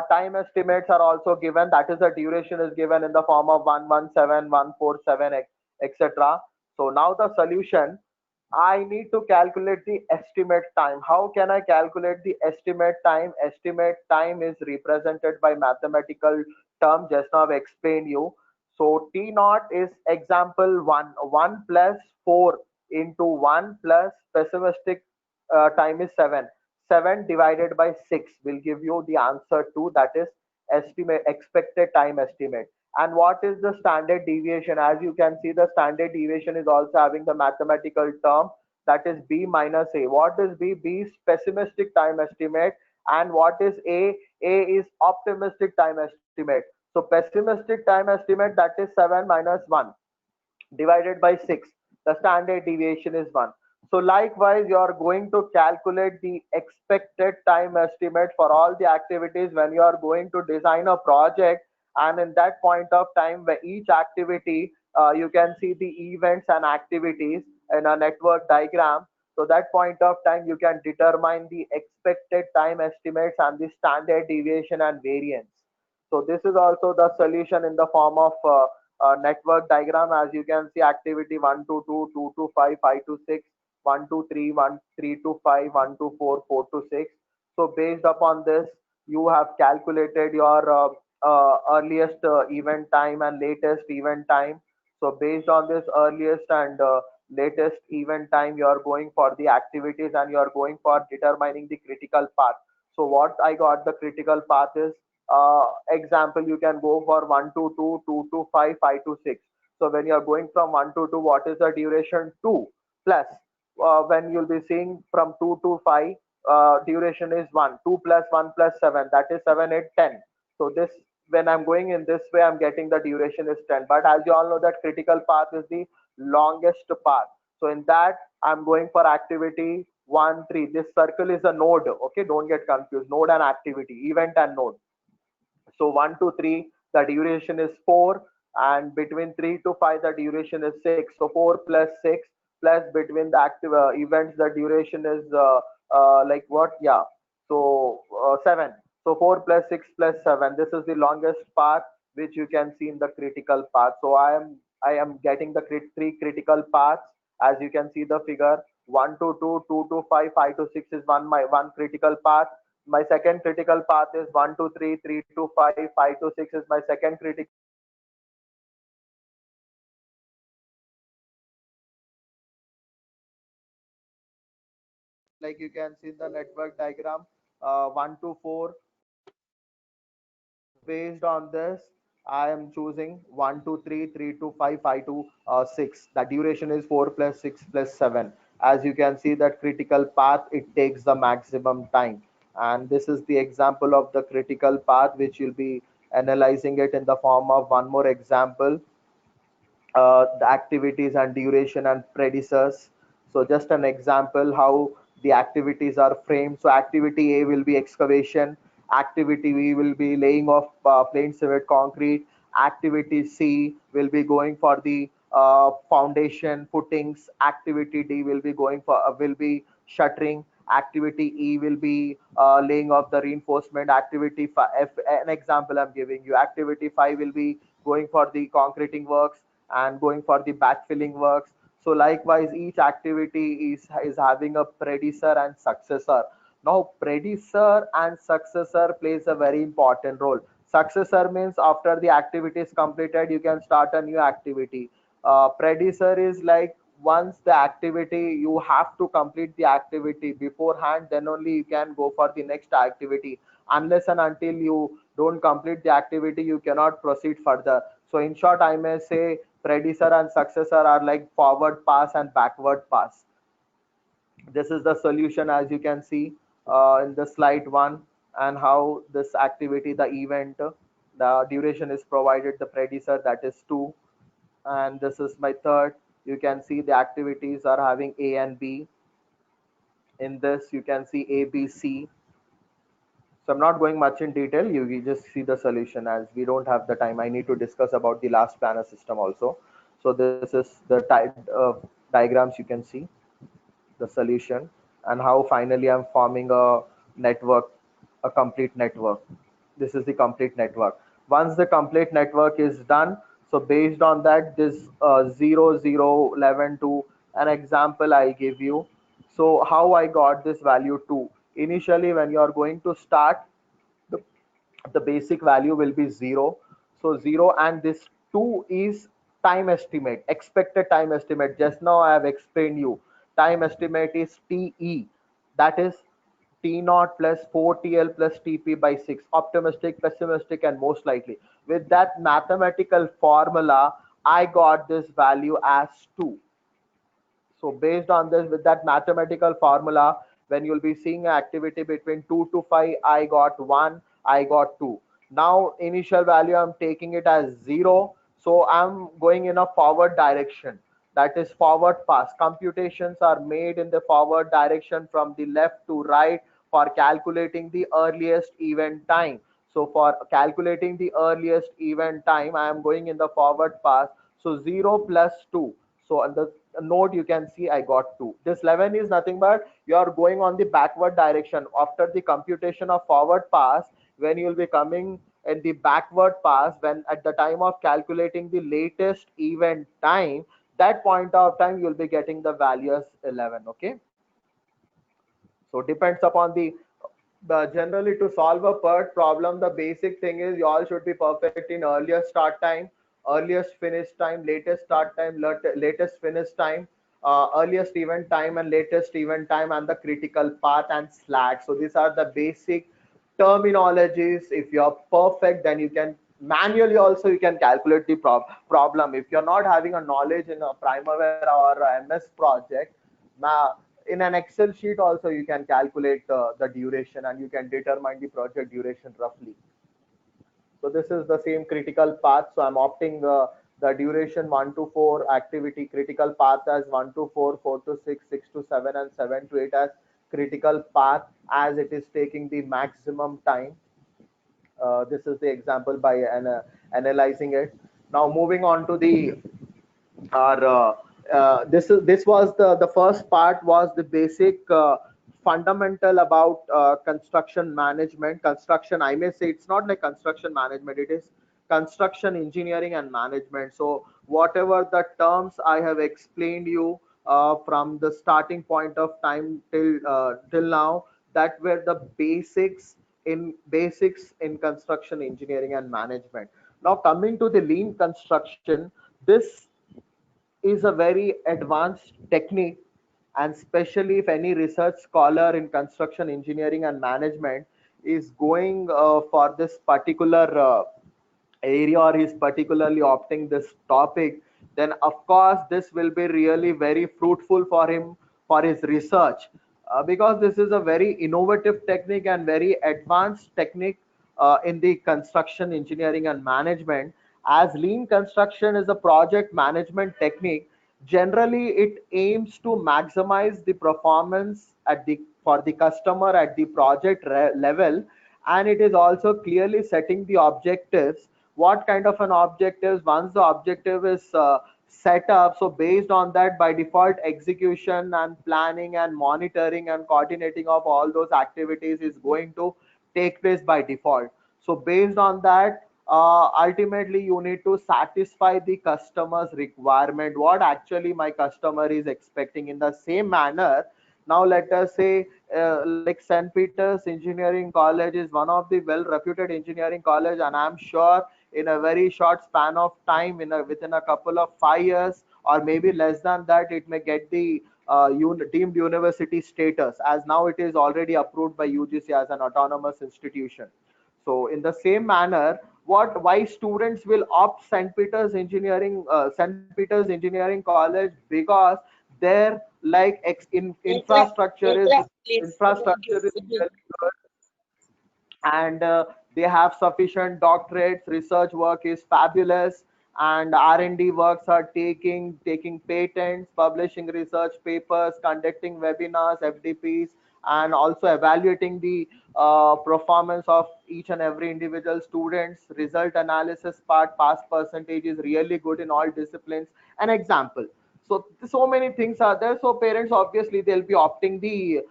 time estimates are also given. That is, the duration is given in the form of 117, 147, etc. So now the solution, I need to calculate the estimate time. How can I calculate the estimate time? Estimate time is represented by mathematical term. Just now I explained you. So T naught is example 1. 1 plus 4 into 1 plus pessimistic time is 7. 7 divided by 6 will give you the answer 2. That is estimate expected time estimate. And what is the standard deviation? As you can see, the standard deviation is also having the mathematical term, that is B minus A. What is B? B is pessimistic time estimate. And what is A? A is optimistic time estimate. So pessimistic time estimate, that is 7 minus 1 divided by 6. The standard deviation is 1. So likewise, you are going to calculate the expected time estimate for all the activities when you are going to design a project. And in that point of time, where each activity, you can see the events and activities in a network diagram. So that point of time, you can determine the expected time estimates and the standard deviation and variance. So this is also the solution in the form of network diagram. As you can see, activity 1 to 2, 2 to 5, 5 to 6, 1 to 3, 1, 3 to 5, 1 to 4, 4 to 6. So based upon this, you have calculated your earliest event time and latest event time. So based on this earliest and latest event time, you are going for the activities and you are going for determining the critical path. So what I got, the critical path is, example, you can go for 1 to 2, 2 to 5, 5 to 6. So when you are going from 1 to 2, what is the duration? 2 plus, when you'll be seeing from 2 to 5, duration is 1. 2 plus 1 plus 7, that is 7, 8, 10. So this, when I'm going in this way, I'm getting the duration is 10. But as you all know, that critical path is the longest path. So in that, I'm going for activity 1, 3. This circle is a node. Okay, don't get confused. Node and activity, event and node. So 1 to 3, the duration is 4, and between 3 to 5, the duration is 6. So 4 plus 6 plus between the active events, the duration is like what? Yeah. So 7. So 4 plus 6 plus 7. This is the longest path which you can see in the critical path. So I am getting the three critical paths. As you can see the figure, 1 to 2, 2 to 5, 5 to 6 is one critical path. My second critical path is 1 to 3, 3 to 5, 5 to 6 is my second critical. Like you can see in the network diagram, 1 to 4. Based on this, I am choosing 1 to 3, 3 to 5, 5 to 6. The duration is 4 plus 6 plus 7. As you can see, that critical path, it takes the maximum time. And this is the example of the critical path which will be analyzing it in the form of one more example, the activities and duration and predecessors. So just an example how the activities are framed. So activity A will be excavation, activity B will be laying of plain cement concrete, activity C will be going for the foundation footings, activity D will be going for will be shuttering, activity E will be laying of the reinforcement, activity F, an example I'm giving you, activity 5 will be going for the concreting works and going for the backfilling works. So likewise, each activity is having a predecessor and successor. Now, predecessor and successor plays a very important role. Successor means after the activity is completed, you can start a new activity. Predecessor is like once the activity, you have to complete the activity beforehand, then only you can go for the next activity. Unless and until you don't complete the activity, you cannot proceed further. So in short, I may say predecessor and successor are like forward pass and backward pass. This is the solution as you can see in the slide one, and how this activity, the event, the duration is provided, the predecessor that is 2, and this is my third. You can see the activities are having A and B. In this, you can see A, B, C. So I'm not going much in detail. You just see the solution as we don't have the time. I need to discuss about the last planner system also. So this is the diagrams you can see, the solution, and how finally I'm forming a network, a complete network. This is the complete network. Once the complete network is done, so based on that, this 0, 0, 11, 2, an example I give you. So how I got this value 2. Initially, when you are going to start, the, the basic value will be 0. So 0, and this 2 is time estimate, expected time estimate. Just now I have explained you. Time estimate is TE, that is T naught plus 4TL plus TP by 6, optimistic, pessimistic, and most likely. With that mathematical formula, I got this value as 2. So based on this, with that mathematical formula, when you'll be seeing activity between 2 to 5, I got 1, I got 2. Now initial value, I'm taking it as 0. So I'm going in a forward direction. That is forward pass. Computations are made in the forward direction from the left to right for calculating the earliest event time. So for calculating the earliest event time, I am going in the forward pass. So 0 plus 2. So on the node, you can see I got 2. This 11 is nothing but you are going on the backward direction. After the computation of forward pass, when you will be coming in the backward pass, when at the time of calculating the latest event time, that point of time you will be getting the value as 11. Okay. So depends upon the generally to solve a PERT problem, the basic thing is you all should be perfect in earliest start time, earliest finish time, latest start time, latest finish time, earliest event time and latest event time, and the critical path and slack. So these are the basic terminologies. If you're perfect, then you can manually also you can calculate the problem. If you're not having a knowledge in a Primavera or a MS project, in an Excel sheet also you can calculate the duration, and you can determine the project duration roughly. So this is the same critical path. So I'm opting the duration 1 to 4, activity critical path as 1 to 4, 4 to 6, 6 to 7, and 7 to 8 as critical path, as it is taking the maximum time. This is the example by analyzing it. Now moving on to the our this was the first part was the basic fundamental about construction management. Construction, I may say it's not like construction management, it is construction engineering and management. So whatever the terms I have explained you from the starting point of time till now, that were the basics in construction engineering and management. Now coming to the lean construction, this is a very advanced technique, and especially if any research scholar in construction engineering and management is going for this particular area, or is particularly opting this topic, then of course this will be really very fruitful for him for his research, because this is a very innovative technique and very advanced technique in the construction engineering and management. As lean construction is a project management technique, generally it aims to maximize the performance at the for the customer at the project level, and it is also clearly setting the objectives. What kind of an objectives? Once the objective is set up, so based on that, by default, execution and planning and monitoring and coordinating of all those activities is going to take place by default. So based on that, ultimately you need to satisfy the customer's requirement, what actually my customer is expecting. In the same manner, now let us say, like St. Peter's Engineering College is one of the well reputed engineering college, and I'm sure in a very short span of time, within a couple of 5 years or maybe less than that, it may get the deemed university status, as now it is already approved by UGC as an autonomous institution. So in the same manner, what why students will opt St. Peter's Engineering College? Because their like infrastructure is really good, and they have sufficient doctorates, research work is fabulous, and R&D works are taking patents, publishing research papers, conducting webinars, FDPs, and also evaluating the performance of each and every individual students. Result analysis part, pass percentage is really good in all disciplines. An example. So many things are there. So parents obviously they'll be opting the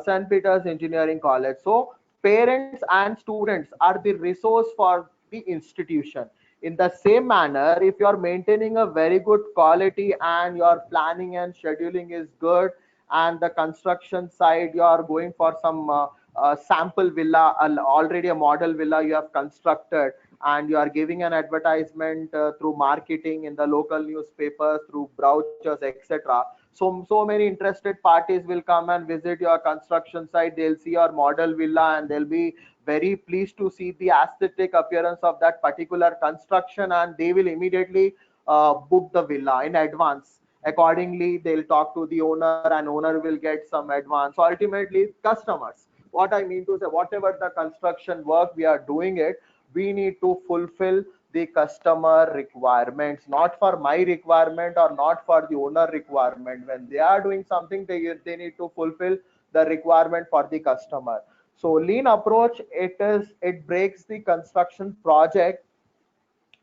St. Peter's Engineering College. So parents and students are the resource for the institution. In the same manner, if you are maintaining a very good quality and your planning and scheduling is good, and the construction side you are going for some sample villa, already a model villa you have constructed, and you are giving an advertisement through marketing in the local newspapers, through brochures, etc. So many interested parties will come and visit your construction site. They'll see your model villa and they'll be very pleased to see the aesthetic appearance of that particular construction, and they will immediately book the villa in advance. Accordingly, they'll talk to the owner, and owner will get some advance. So ultimately, customers, what I mean to say, whatever the construction work we are doing it, we need to fulfill the customer requirements, not for my requirement or not for the owner requirement. When they are doing something, they need to fulfill the requirement for the customer. So lean approach, it breaks the construction project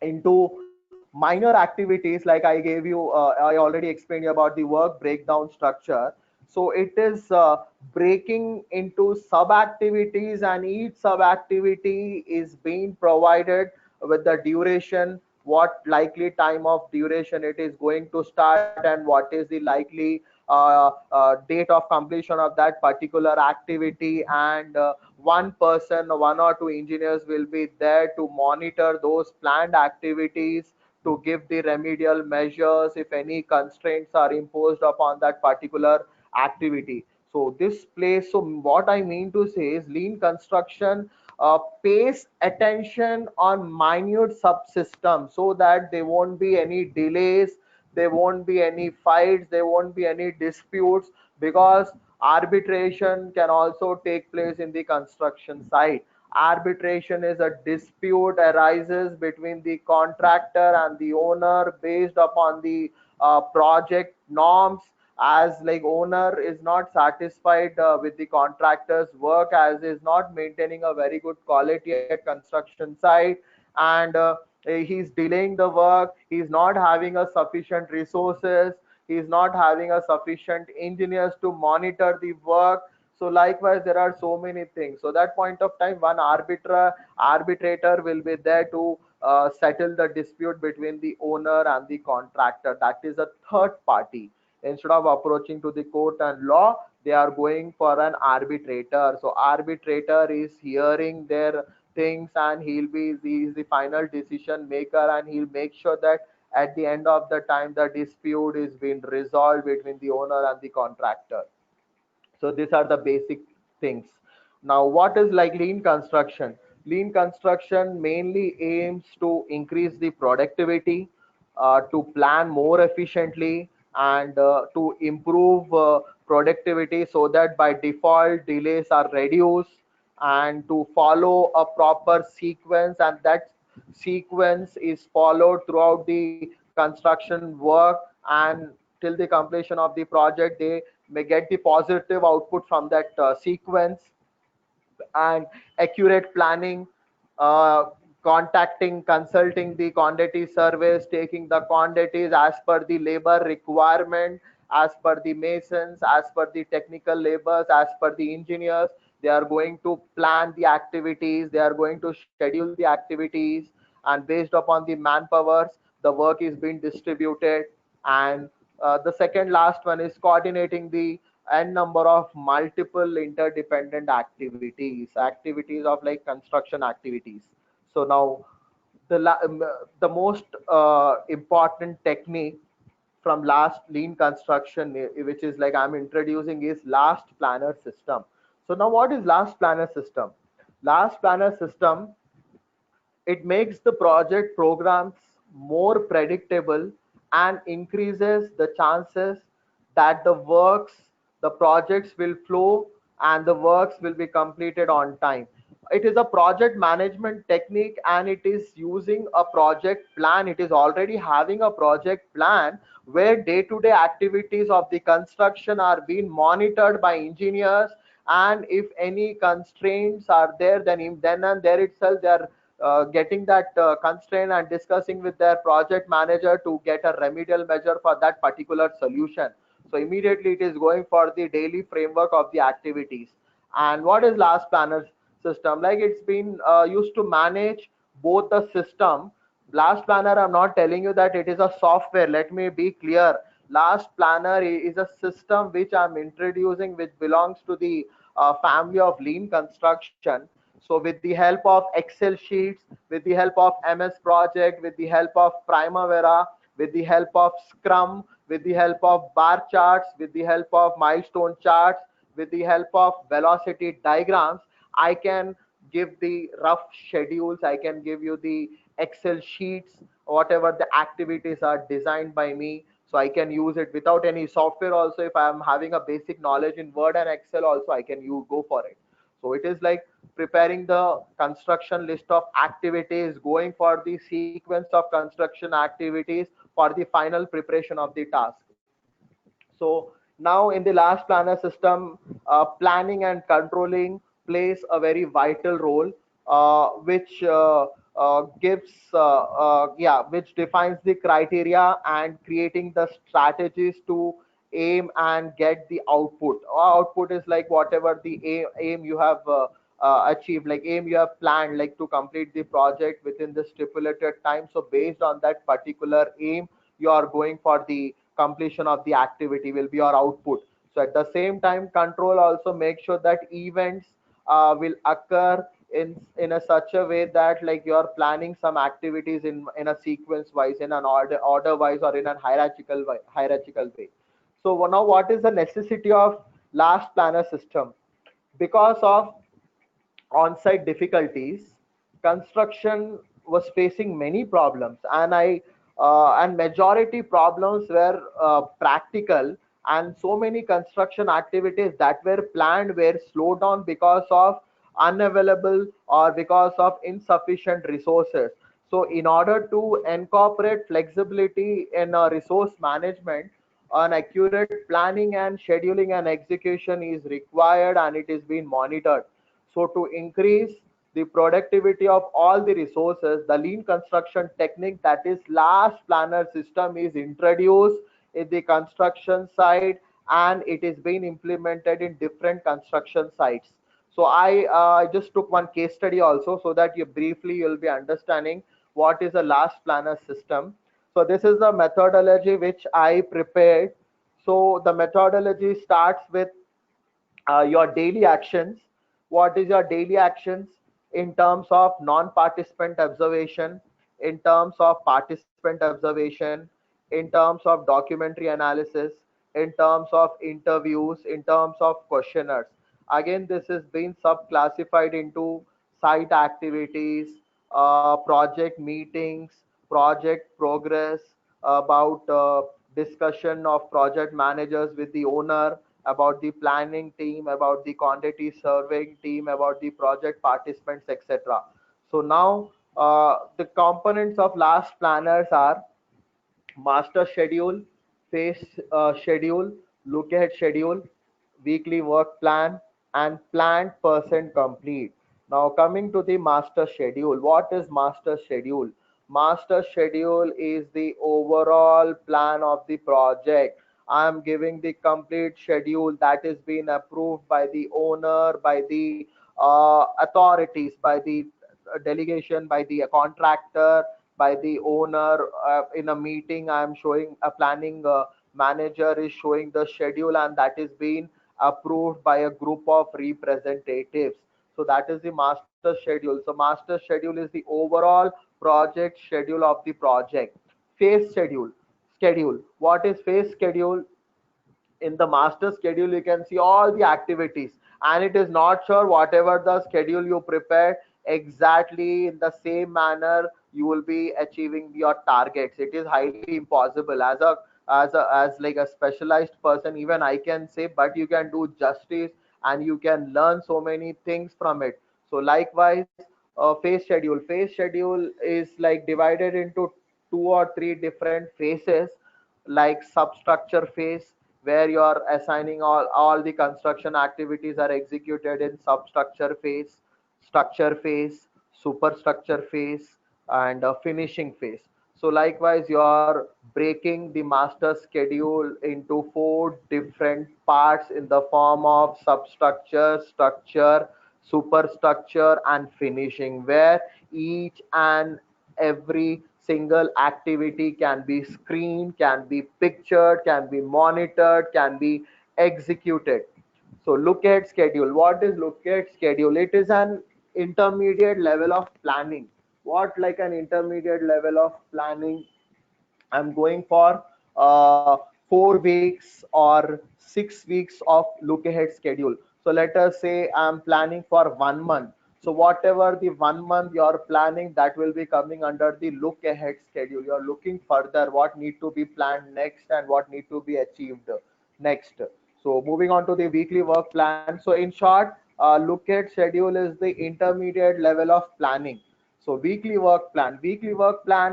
into minor activities. Like I gave you, I already explained you about the work breakdown structure. So it is breaking into sub activities, and each sub activity is being provided with the duration, what likely time of duration it is going to start, and what is the likely date of completion of that particular activity. And one person, one or two engineers will be there to monitor those planned activities, to give the remedial measures if any constraints are imposed upon that particular activity. So this place, so what I mean to say is lean construction pays attention on minute subsystems, so that there won't be any delays, there won't be any fights, there won't be any disputes, because arbitration can also take place in the construction site. Arbitration is a dispute arises between the contractor and the owner based upon the project norms. As like owner is not satisfied with the contractor's work, as is not maintaining a very good quality at construction site, and he's delaying the work, he's not having a sufficient resources, he's not having a sufficient engineers to monitor the work. So likewise there are so many things. So that point of time, one arbitrator will be there to settle the dispute between the owner and the contractor. That is a third party. Instead of approaching to the court and law, they are going for an arbitrator. So arbitrator is hearing their things, and he is the final decision maker, and he'll make sure that at the end of the time the dispute is being resolved between the owner and the contractor. So these are the basic things. Now what is like lean construction? Lean construction mainly aims to increase the productivity, to plan more efficiently, and to improve productivity, so that by default delays are reduced, and to follow a proper sequence, and that sequence is followed throughout the construction work, and till the completion of the project they may get the positive output from that sequence. And accurate planning, uh, contacting, consulting the quantity surveys, taking the quantities as per the labor requirement, as per the masons, as per the technical labors, as per the engineers. They are going to plan the activities, they are going to schedule the activities, and based upon the manpowers, the work is being distributed. And the second last one is coordinating the n number of multiple interdependent activities of like construction activities. So now the most important technique from last lean construction, which is like I'm introducing, is last planner system. So now what is last planner system? Last planner system, it makes the project programs more predictable and increases the chances that the projects will flow and the works will be completed on time. It is a project management technique, and it is using a project plan. It is already having a project plan where day-to-day activities of the construction are being monitored by engineers, and if any constraints are there, then and there itself they are getting that constraint and discussing with their project manager to get a remedial measure for that particular solution. So immediately it is going for the daily framework of the activities. And what is last planner system? Like it's been used to manage both the system. Last planner, I'm not telling you that it is a software. Let me be clear. Last planner is a system which I'm introducing, which belongs to the family of lean construction. So with the help of Excel sheets, with the help of MS Project, with the help of Primavera, with the help of Scrum, with the help of bar charts, with the help of milestone charts, with the help of velocity diagrams, I can give the rough schedules, I can give you the Excel sheets, whatever the activities are designed by me. So I can use it without any software also. If I am having a basic knowledge in Word and Excel also, I can you go for it. So it is like preparing the construction list of activities, going for the sequence of construction activities for the final preparation of the task. So now in the last planner system, planning and controlling plays a very vital role, which which defines the criteria and creating the strategies to aim and get the output. Output is like whatever the aim you have achieved, like aim you have planned, like to complete the project within the stipulated time. So based on that particular aim, you are going for the completion of the activity will be your output. So at the same time, control also make sure that events will occur in a such a way that like you are planning some activities in a sequence wise, in an order wise, or in a hierarchical way. So now what is the necessity of last planner system? Because of on-site difficulties, construction was facing many problems, and majority problems were practical, and so many construction activities that were planned were slowed down because of unavailable or because of insufficient resources. So in order to incorporate flexibility in resource management, an accurate planning and scheduling and execution is required, and it is being monitored. So to increase the productivity of all the resources, the lean construction technique, that is last planner system, is introduced in the construction side, and it is being implemented in different construction sites. So I just took one case study also, so that you briefly you'll be understanding what is a last planner system. So this is the methodology which I prepared. So the methodology starts with your daily actions. What is your daily actions in terms of non-participant observation, in terms of participant observation, in terms of documentary analysis, in terms of interviews, in terms of questionnaires? Again, this is being sub-classified into site activities, project meetings, project progress, about discussion of project managers with the owner, about the planning team, about the quantity surveying team, about the project participants, etc. So now the components of last planners are master schedule, phase schedule, look ahead schedule, weekly work plan, and planned percent complete. Now coming to the master schedule. What is master schedule? Master schedule is the overall plan of the project. I am giving the complete schedule that is being approved by the owner, by the authorities, by the delegation, by the contractor, by the owner. In a meeting, I am showing a planning manager is showing the schedule, and that is being approved by a group of representatives. So that is the master schedule. So master schedule is the overall project schedule of the project. Phase schedule. What is phase schedule? In the master schedule you can see all the activities, and it is not sure whatever the schedule you prepare, exactly in the same manner you will be achieving your targets. It is highly impossible. As like a specialized person, even I can say, but you can do justice and you can learn so many things from it. So likewise, phase schedule is like divided into two or three different phases, like substructure phase, where you are assigning all the construction activities are executed in substructure phase, structure phase, superstructure phase, and finishing phase. So likewise, you are breaking the master schedule into four different parts in the form of substructure, structure, superstructure, and finishing, where each and every single activity can be screened, can be pictured, can be monitored, can be executed. So look at schedule. What is look at schedule? It is an intermediate level of planning. What like an intermediate level of planning? I'm going for 4 weeks or 6 weeks of look ahead schedule. So let us say I'm planning for 1 month. So whatever the 1 month you're planning, that will be coming under the look ahead schedule. You're looking further what need to be planned next and what need to be achieved next. So moving on to the weekly work plan. So in short, look at schedule is the intermediate level of planning. So weekly work plan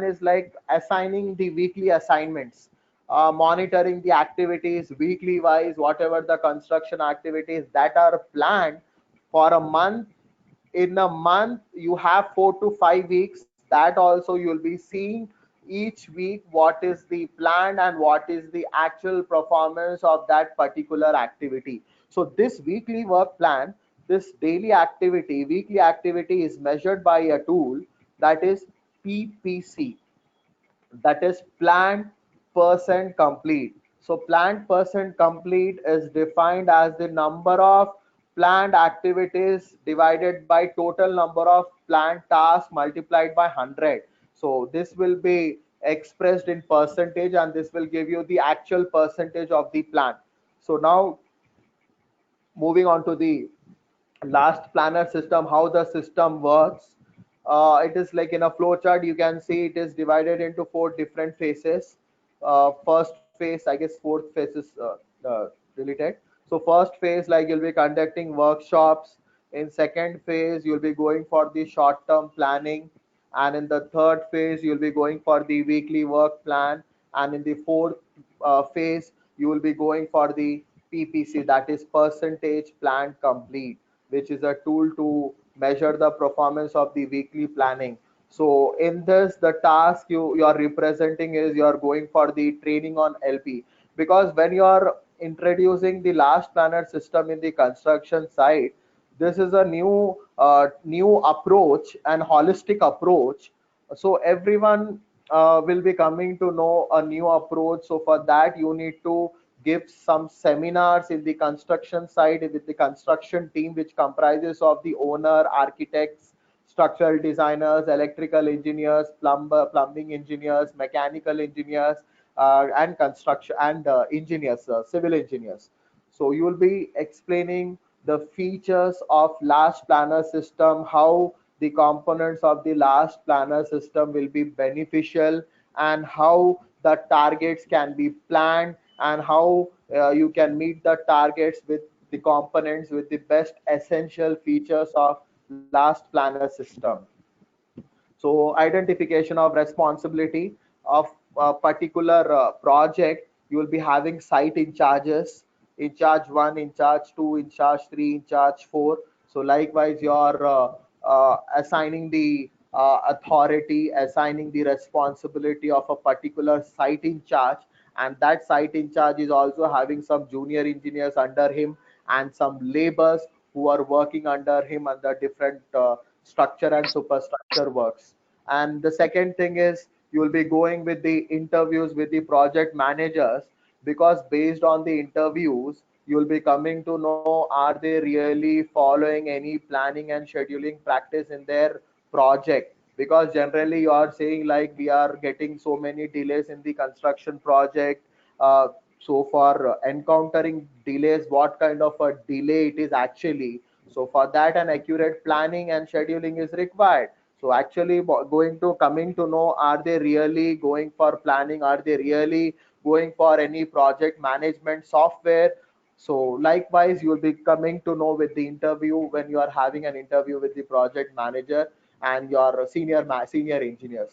is like assigning the weekly assignments, monitoring the activities weekly wise, whatever the construction activities that are planned for a month. In a month you have 4 to 5 weeks, that also you'll be seeing each week what is the plan and what is the actual performance of that particular activity. So this weekly work plan, this daily activity, weekly activity is measured by a tool that is PPC, that is planned percent complete. So planned percent complete is defined as the number of planned activities divided by total number of planned tasks multiplied by 100. So this will be expressed in percentage, and this will give you the actual percentage of the plan. So now moving on to the last planner system, how the system works. It is like in a flow chart, you can see it is divided into four different phases. First phase, I guess fourth phase is deleted. So first phase, like you'll be conducting workshops. In second phase you'll be going for the short term planning, and in the third phase you'll be going for the weekly work plan, and in the fourth phase you will be going for the PPC, that is percentage plan complete, which is a tool to measure the performance of the weekly planning. So in this, the task you are representing is you are going for the training on LP, because when you are introducing the last planner system in the construction site, this is a new approach and holistic approach. So everyone will be coming to know a new approach. So for that you need to give some seminars in the construction site with the construction team, which comprises of the owner, architects, structural designers, electrical engineers, plumbing engineers, mechanical engineers, and construction and engineers, civil engineers. So you will be explaining the features of last planner system, how the components of the last planner system will be beneficial, and how the targets can be planned, and how you can meet the targets with the components with the best essential features of last planner system. So identification of responsibility of a particular project, you will be having site in charges, in charge 1, in charge 2, in charge 3, in charge 4. So likewise, you're assigning the authority, assigning the responsibility of a particular site in charge, and that site in charge is also having some junior engineers under him and some laborers who are working under him under different structure and superstructure works. And the second thing is you will be going with the interviews with the project managers, because based on the interviews you will be coming to know are they really following any planning and scheduling practice in their project. Because generally you are saying like we are getting so many delays in the construction project. So for encountering delays, what kind of a delay it is actually, so for that an accurate planning and scheduling is required. So actually going to coming to know, are they really going for planning, are they really going for any project management software. So likewise you will be coming to know with the interview when you are having an interview with the project manager and your senior engineers.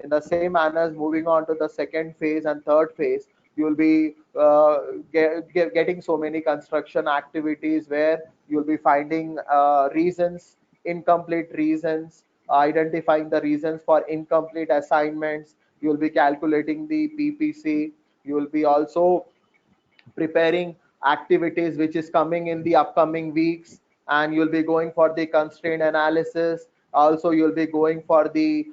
In the same manners, moving on to the second phase and third phase, you will be getting so many construction activities where you will be finding reasons, incomplete reasons, identifying the reasons for incomplete assignments. You will be calculating the PPC. You will be also preparing activities which is coming in the upcoming weeks, and you'll be going for the constraint analysis. Also you'll be going for the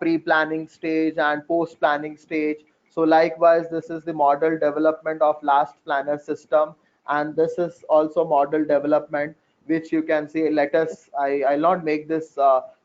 pre-planning stage and post-planning stage. So likewise this is the model development of last planner system, and this is also model development which you can see. Let us, I'll not make this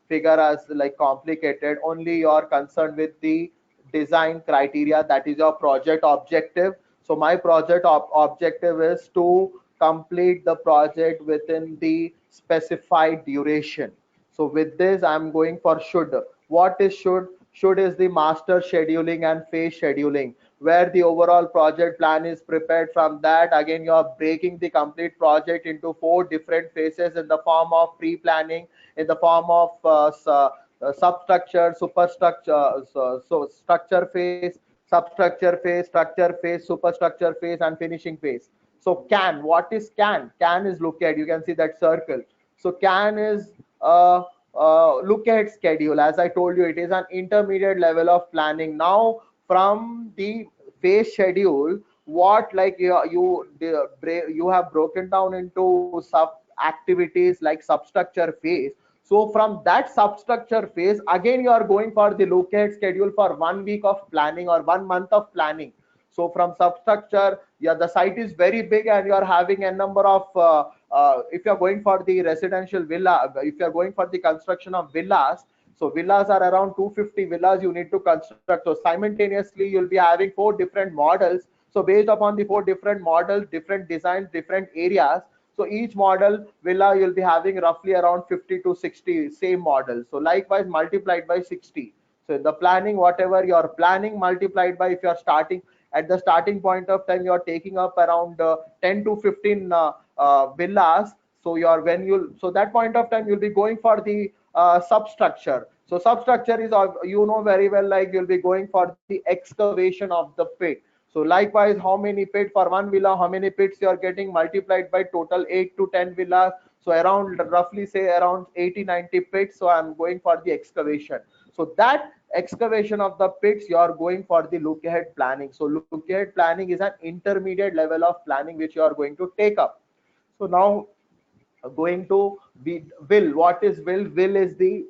figure as like complicated, only you're concerned with the design criteria, that is your project objective. So my project objective is to complete the project within the specified duration. So with this, I'm going for should. What is should? Should is the master scheduling and phase scheduling, where the overall project plan is prepared. From that, again, you are breaking the complete project into 4 different phases in the form of pre-planning, in the form of substructure, superstructure, so structure phase, substructure phase, structure phase, superstructure phase, and finishing phase. So can, what is can? Can is look at, you can see that circle. So can is look at schedule. As I told you, it is an intermediate level of planning. Now from the phase schedule, what like you have broken down into sub activities like substructure phase. So from that substructure phase, again you are going for the look ahead schedule for 1 week of planning or 1 month of planning. So from substructure, yeah, the site is very big and you are having a number of if you are going for the residential villa, if you are going for the construction of villas, so villas are around 250 villas you need to construct. So simultaneously you'll be having 4 different models. So based upon the 4 different models, different designs, different areas, so each model villa you'll be having roughly around 50 to 60 same model. So likewise multiplied by 60. So in the planning, whatever you're planning multiplied by, if you're starting at the starting point of time, you're taking up around 10 to 15 villas. So you're when you, so that point of time you'll be going for the substructure. So substructure is, you know very well, like you'll be going for the excavation of the pit. So likewise, how many pit for 1 villa, how many pits you are getting multiplied by total 8 to 10 villas. So around roughly say around 80-90 pits. So I'm going for the excavation. So that excavation of the pits, you are going for the look ahead planning. So look ahead planning is an intermediate level of planning which you are going to take up. So now going to will. What is will? Will is the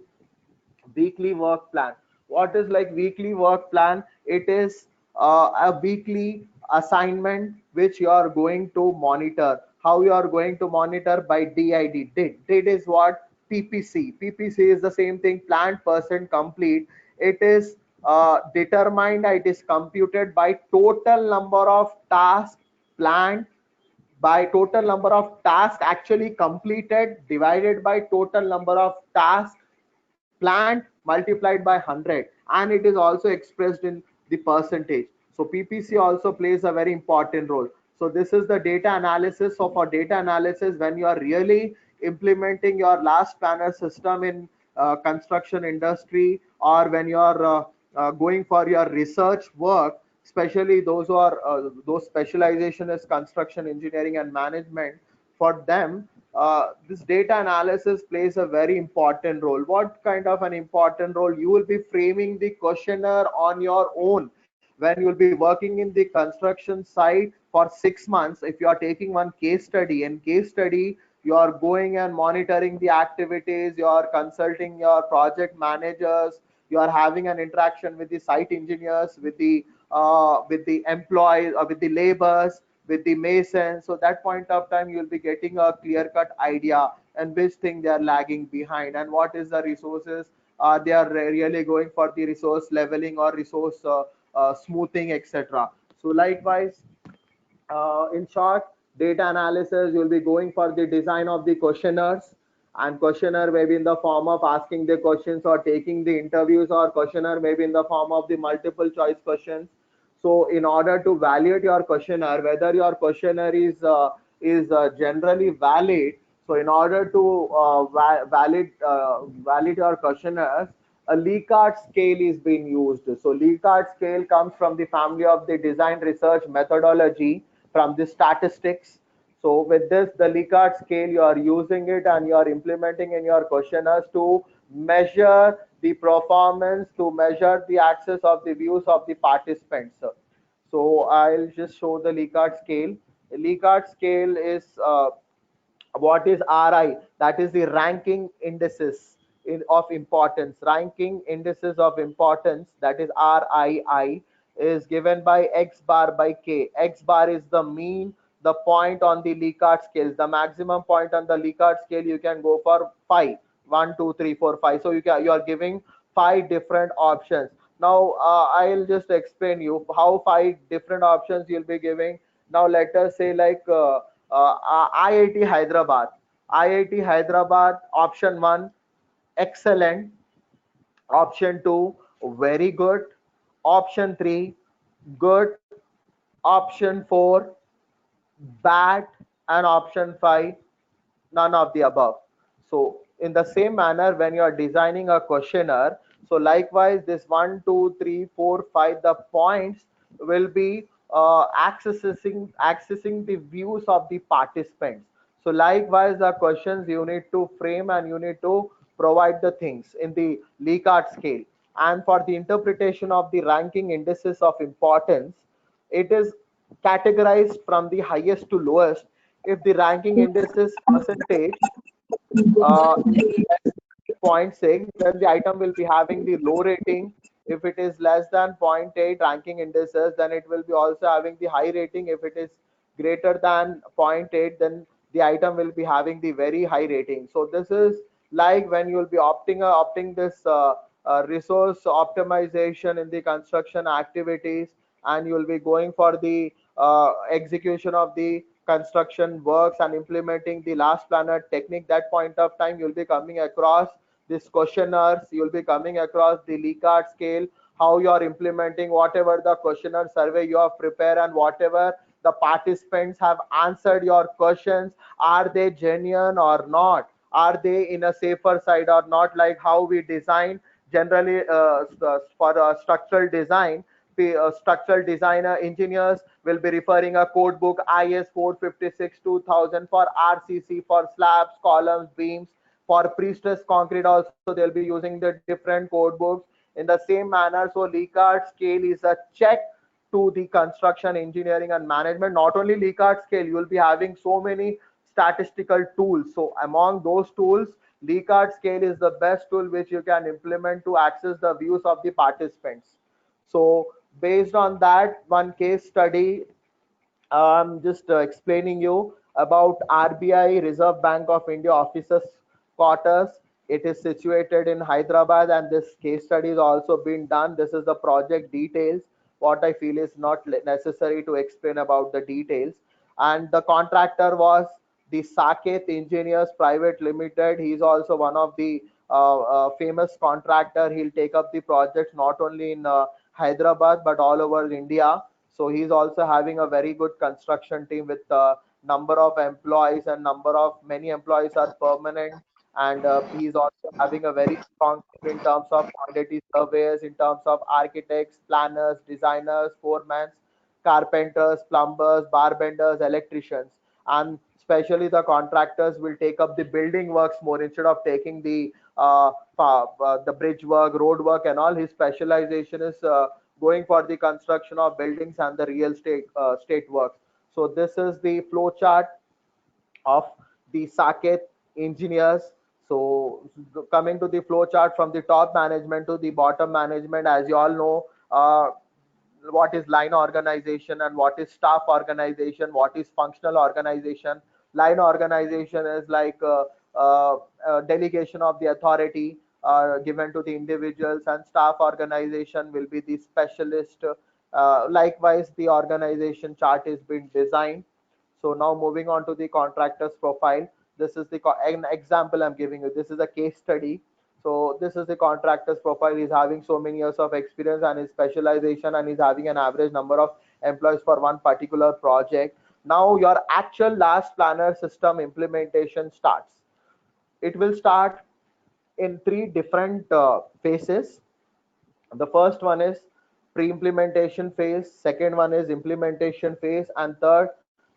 weekly work plan. What is like weekly work plan? It is a weekly assignment which you are going to monitor. How you are going to monitor? By did is what? PPC is the same thing, planned percent complete. It is determined, it is computed by total number of tasks planned, by total number of tasks actually completed divided by total number of tasks planned multiplied by 100, and it is also expressed in the percentage. So PPC also plays a very important role. So this is the data analysis. So for data analysis, when you are really implementing your last planner system in construction industry, or when you are going for your research work, especially those who are those specialization is construction engineering and management, for them this data analysis plays a very important role. What kind of an important role? You will be framing the questionnaire on your own when you'll be working in the construction site for 6 months. If you are taking one case study, in case study you are going and monitoring the activities, you are consulting your project managers, you are having an interaction with the site engineers, with the employees, or with the laborers, with the masons. So that point of time you'll be getting a clear cut idea and which thing they are lagging behind, and what is the resources they are really going for the resource leveling or resource smoothing, etc. So likewise, in short, data analysis, you'll be going for the design of the questionnaires, and questionnaire may be in the form of asking the questions or taking the interviews, or questionnaire may be in the form of the multiple choice questions. So in order to validate your questionnaire, whether your questionnaire is generally valid, so in order to valid your questionnaires, a Likert scale is being used. So Likert scale comes from the family of the design research methodology, from the statistics. So with this, the Likert scale, you are using it and you are implementing in your questionnaires to measure the performance, to measure the access of the views of the participants. So I'll just show the Likert scale. The Likert scale is what is RI? That is the ranking indices of importance. Ranking indices of importance, that is RII, is given by X bar by K. X bar is the mean, the point on the Likert scale. The maximum point on the Likert scale you can go for 5. 1, 2, 3, 4, 5. So you are giving 5 different options. Now I'll just explain you how 5 different options you'll be giving. Now let us say like IIT Hyderabad. IIT Hyderabad, option 1, excellent. Option 2, very good. Option 3, good. Option 4, bad. And option 5, none of the above. So in the same manner, when you are designing a questionnaire, so likewise this 1, 2, 3, 4, 5, the points will be accessing the views of the participants. So likewise, the questions you need to frame and you need to provide the things in the Likert scale. And for the interpretation of the ranking indices of importance, it is categorized from the highest to lowest. If the ranking indices percentage is less than zero point 0.6, then the item will be having the low rating. If it is less than zero point 0.8 ranking indices, then it will be also having the high rating. If it is greater than zero point 0.8, then the item will be having the very high rating. So this is like when you will be opting this resource optimization in the construction activities, and you will be going for the execution of the construction works and implementing the last planner technique. That point of time you'll be coming across this questionnaires, you'll be coming across the Likert scale, how you are implementing whatever the questionnaire survey you have prepared, and whatever the participants have answered your questions, are they genuine or not, are they in a safer side or not. Like how we design generally for structural design, structural designer engineers will be referring a code book IS 456 2000 for RCC, for slabs, columns, beams. For pre-stressed concrete also they'll be using the different code books. In the same manner, so Likert scale is a check to the construction engineering and management. Not only Likert scale, you will be having so many statistical tools. So among those tools, Likert scale is the best tool which you can implement to access the views of the participants. So based on that one case study, I'm just explaining you about RBI, Reserve Bank of India officers quarters. It is situated in Hyderabad, and this case study is also been done. This is the project details. What I feel is not necessary to explain about the details. And the contractor was the Saket Engineers Private Limited. He is also one of the famous contractor. He'll take up the projects not only in Hyderabad but all over India. So he's also having a very good construction team with number of employees, and number of many employees are permanent. And he's also having a very strong team in terms of quantity surveyors, in terms of architects, planners, designers, foremen, carpenters, plumbers, barbenders, electricians. And especially the contractors will take up the building works more instead of taking the bridge work, road work, and all. His specialization is going for the construction of buildings and the real estate state works. So this is the flow chart of the Saket engineers. So coming to the flow chart from the top management to the bottom management, as you all know, what is line organization and what is staff organization, what is functional organization. Line organization is like delegation of the authority given to the individuals, and staff organization will be the specialist. Likewise, the organization chart is being designed. So now moving on to the contractor's profile. This is an example I'm giving you. This is a case study. So this is the contractor's profile. He's having so many years of experience and his specialization, and he's having an average number of employees for one particular project. Now your actual last planner system implementation starts. It will start in three different phases. The first one is pre-implementation phase, second one is implementation phase, and third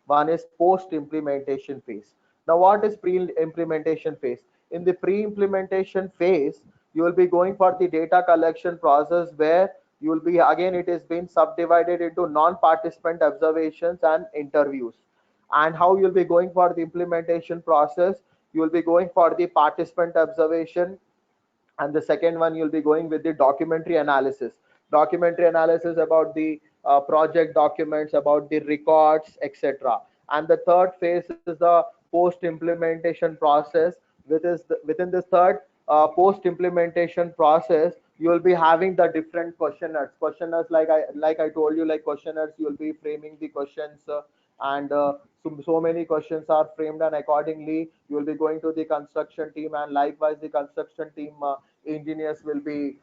one is post-implementation phase. Now, what is pre-implementation phase? In the pre-implementation phase, you will be going for the data collection process, where you will be, again, it is being subdivided into non-participant observations and interviews. And how you'll be going for the implementation process? You will be going for the participant observation, and the second one you'll be going with the documentary analysis about the project documents, about the records, etc. And the third phase is the post implementation process. Within this third post implementation process, you will be having the different questionnaires, like I told you, like questionnaires, you'll be framing the questions, and so many questions are framed, and accordingly you will be going to the construction team, and likewise the construction team engineers will be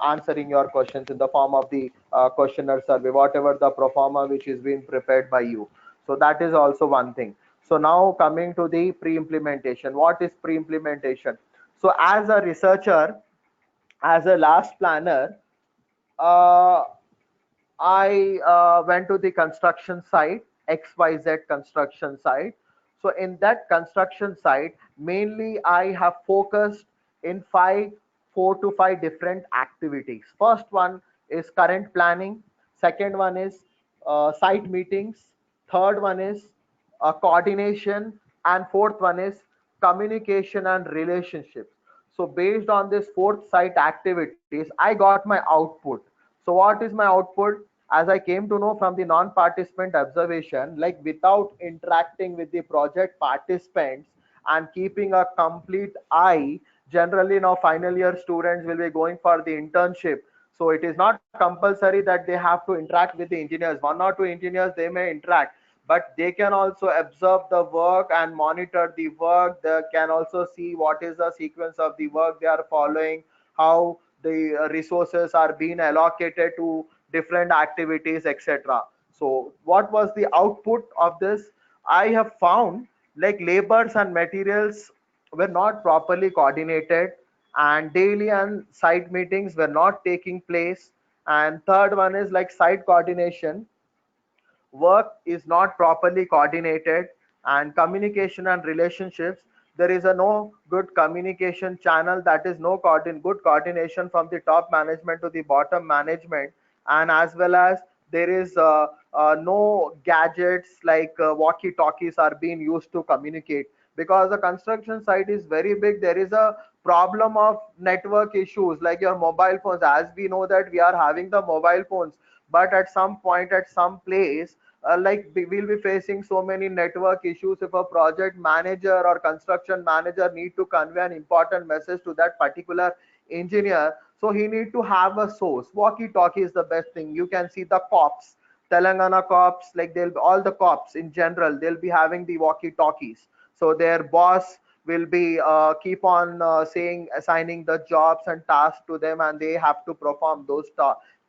answering your questions in the form of the questionnaire survey, whatever the pro forma which is being prepared by you. So that is also one thing. So now coming to the pre-implementation. What is pre-implementation? So as a researcher, as a last planner, uh, I went to the construction site, XYZ construction site. So in that construction site, mainly I have focused in four to five different activities. First one is current planning. Second one is site meetings. Third one is coordination, and fourth one is communication and relationships. So based on this fourth site activities, I got my output. So what is my output? As I came to know from the non-participant observation, like without interacting with the project participants and keeping a complete eye, generally now final year students will be going for the internship. So it is not compulsory that they have to interact with the engineers. One or two engineers, they may interact, but they can also observe the work and monitor the work. They can also see what is the sequence of the work they are following, how the resources are being allocated to different activities, etc. So what was the output of this? I have found like labors and materials were not properly coordinated, and daily and site meetings were not taking place. And third one is like site coordination work is not properly coordinated. And communication and relationships, there is a no good communication channel, that is no good coordination from the top management to the bottom management. And as well as there is no gadgets like walkie talkies are being used to communicate, because the construction site is very big. There is a problem of network issues like your mobile phones. As we know that we are having the mobile phones, but at some point, at some place, we'll be facing so many network issues. If a project manager or construction manager need to convey an important message to that particular engineer, so he need to have a source. Walkie talkie is the best thing. You can see the cops, Telangana cops, like they'll be, all the cops in general, they'll be having the walkie talkies. So their boss will be keep on saying, assigning the jobs and tasks to them, and they have to perform those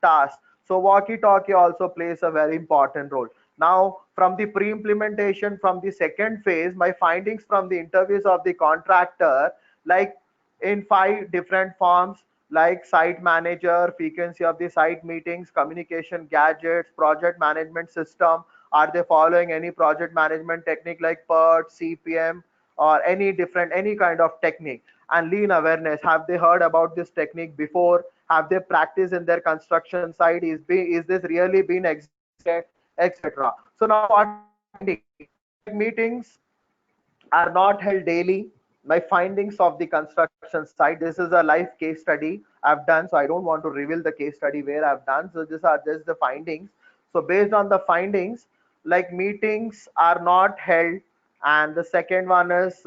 tasks. So walkie-talkie also plays a very important role. Now, from the pre-implementation, from the second phase, my findings from the interviews of the contractor, like in 5 different forms, like site manager, frequency of the site meetings, communication gadgets, project management system. Are they following any project management technique like PERT, CPM, or any different, any kind of technique? And lean awareness. Have they heard about this technique before? Have they practiced in their construction site? Is this really being executed, etc.? So now what are my findings? Like meetings are not held daily. My findings of the construction site. This is a live case study I've done, so I don't want to reveal the case study where I've done. So these are just the findings. So based on the findings, like meetings are not held, and the second one is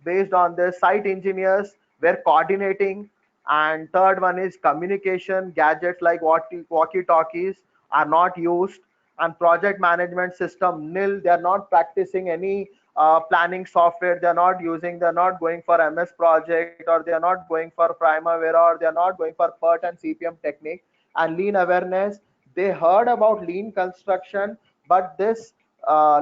based on the site engineers were coordinating, and third one is communication gadgets like walkie-talkies are not used, and project management system nil. They are not practicing any planning software. They're not using, they're not going for MS Project, or they're not going for Primavera, or they're not going for PERT and CPM technique. And lean awareness, they heard about lean construction, but this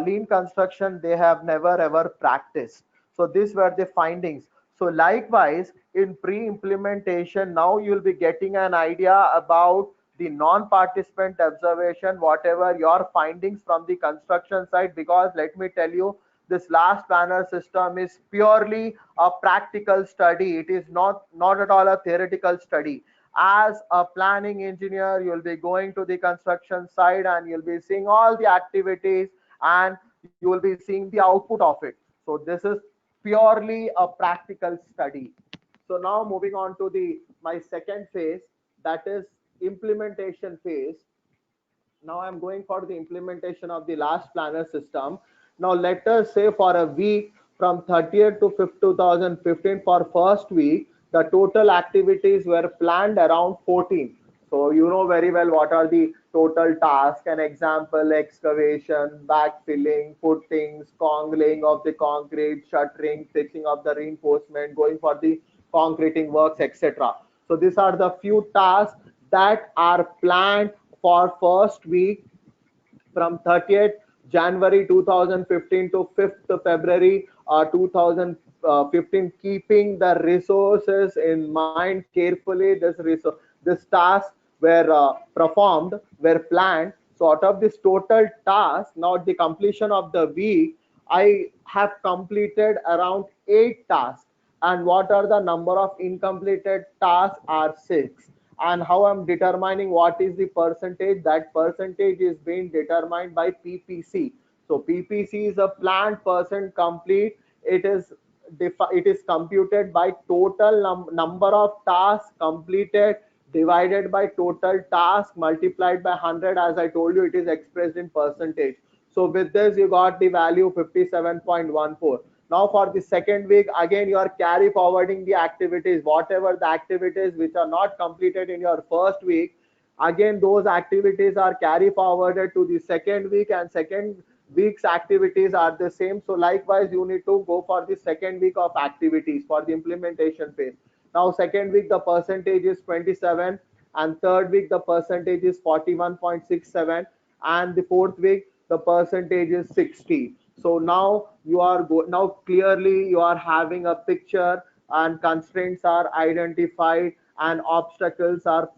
lean construction they have never ever practiced. So these were the findings. So likewise, in pre-implementation, now you'll be getting an idea about the non-participant observation, whatever your findings from the construction site. Because let me tell you, this last planner system is purely a practical study. It is not at all a theoretical study. As a planning engineer, you'll be going to the construction site and you'll be seeing all the activities, and you will be seeing the output of it. So this is purely a practical study. So now moving on to the my second phase, that is implementation phase. Now I'm going for the implementation of the last planner system. Now let us say for a week from 30th to 5th 2015, for first week, the total activities were planned around 14. So you know very well what are the total tasks. An example: excavation, backfilling, footings, congling of the concrete, shuttering, fixing of the reinforcement, going for the concreting works, etc. So these are the few tasks that are planned for first week from 30th January 2015 to 5th February 2015, keeping the resources in mind carefully. This task were performed, were planned. So out of this total task, now at the completion of the week, I have completed around 8 tasks. And what are the number of incompleted tasks are 6. And how I'm determining what is the percentage? That percentage is being determined by PPC. So PPC is a planned percent complete. It is computed by total number of tasks completed divided by total task multiplied by 100. As I told you, it is expressed in percentage. So with this, you got the value 57.14. Now for the second week, again you are carry forwarding the activities, whatever the activities which are not completed in your first week. Again, those activities are carry forwarded to the second week, and second week's activities are the same. So likewise, you need to go for the second week of activities for the implementation phase. Now second week the percentage is 27, and third week the percentage is 41.67, and the fourth week the percentage is 60. So now now clearly you are having a picture, and constraints are identified, and obstacles are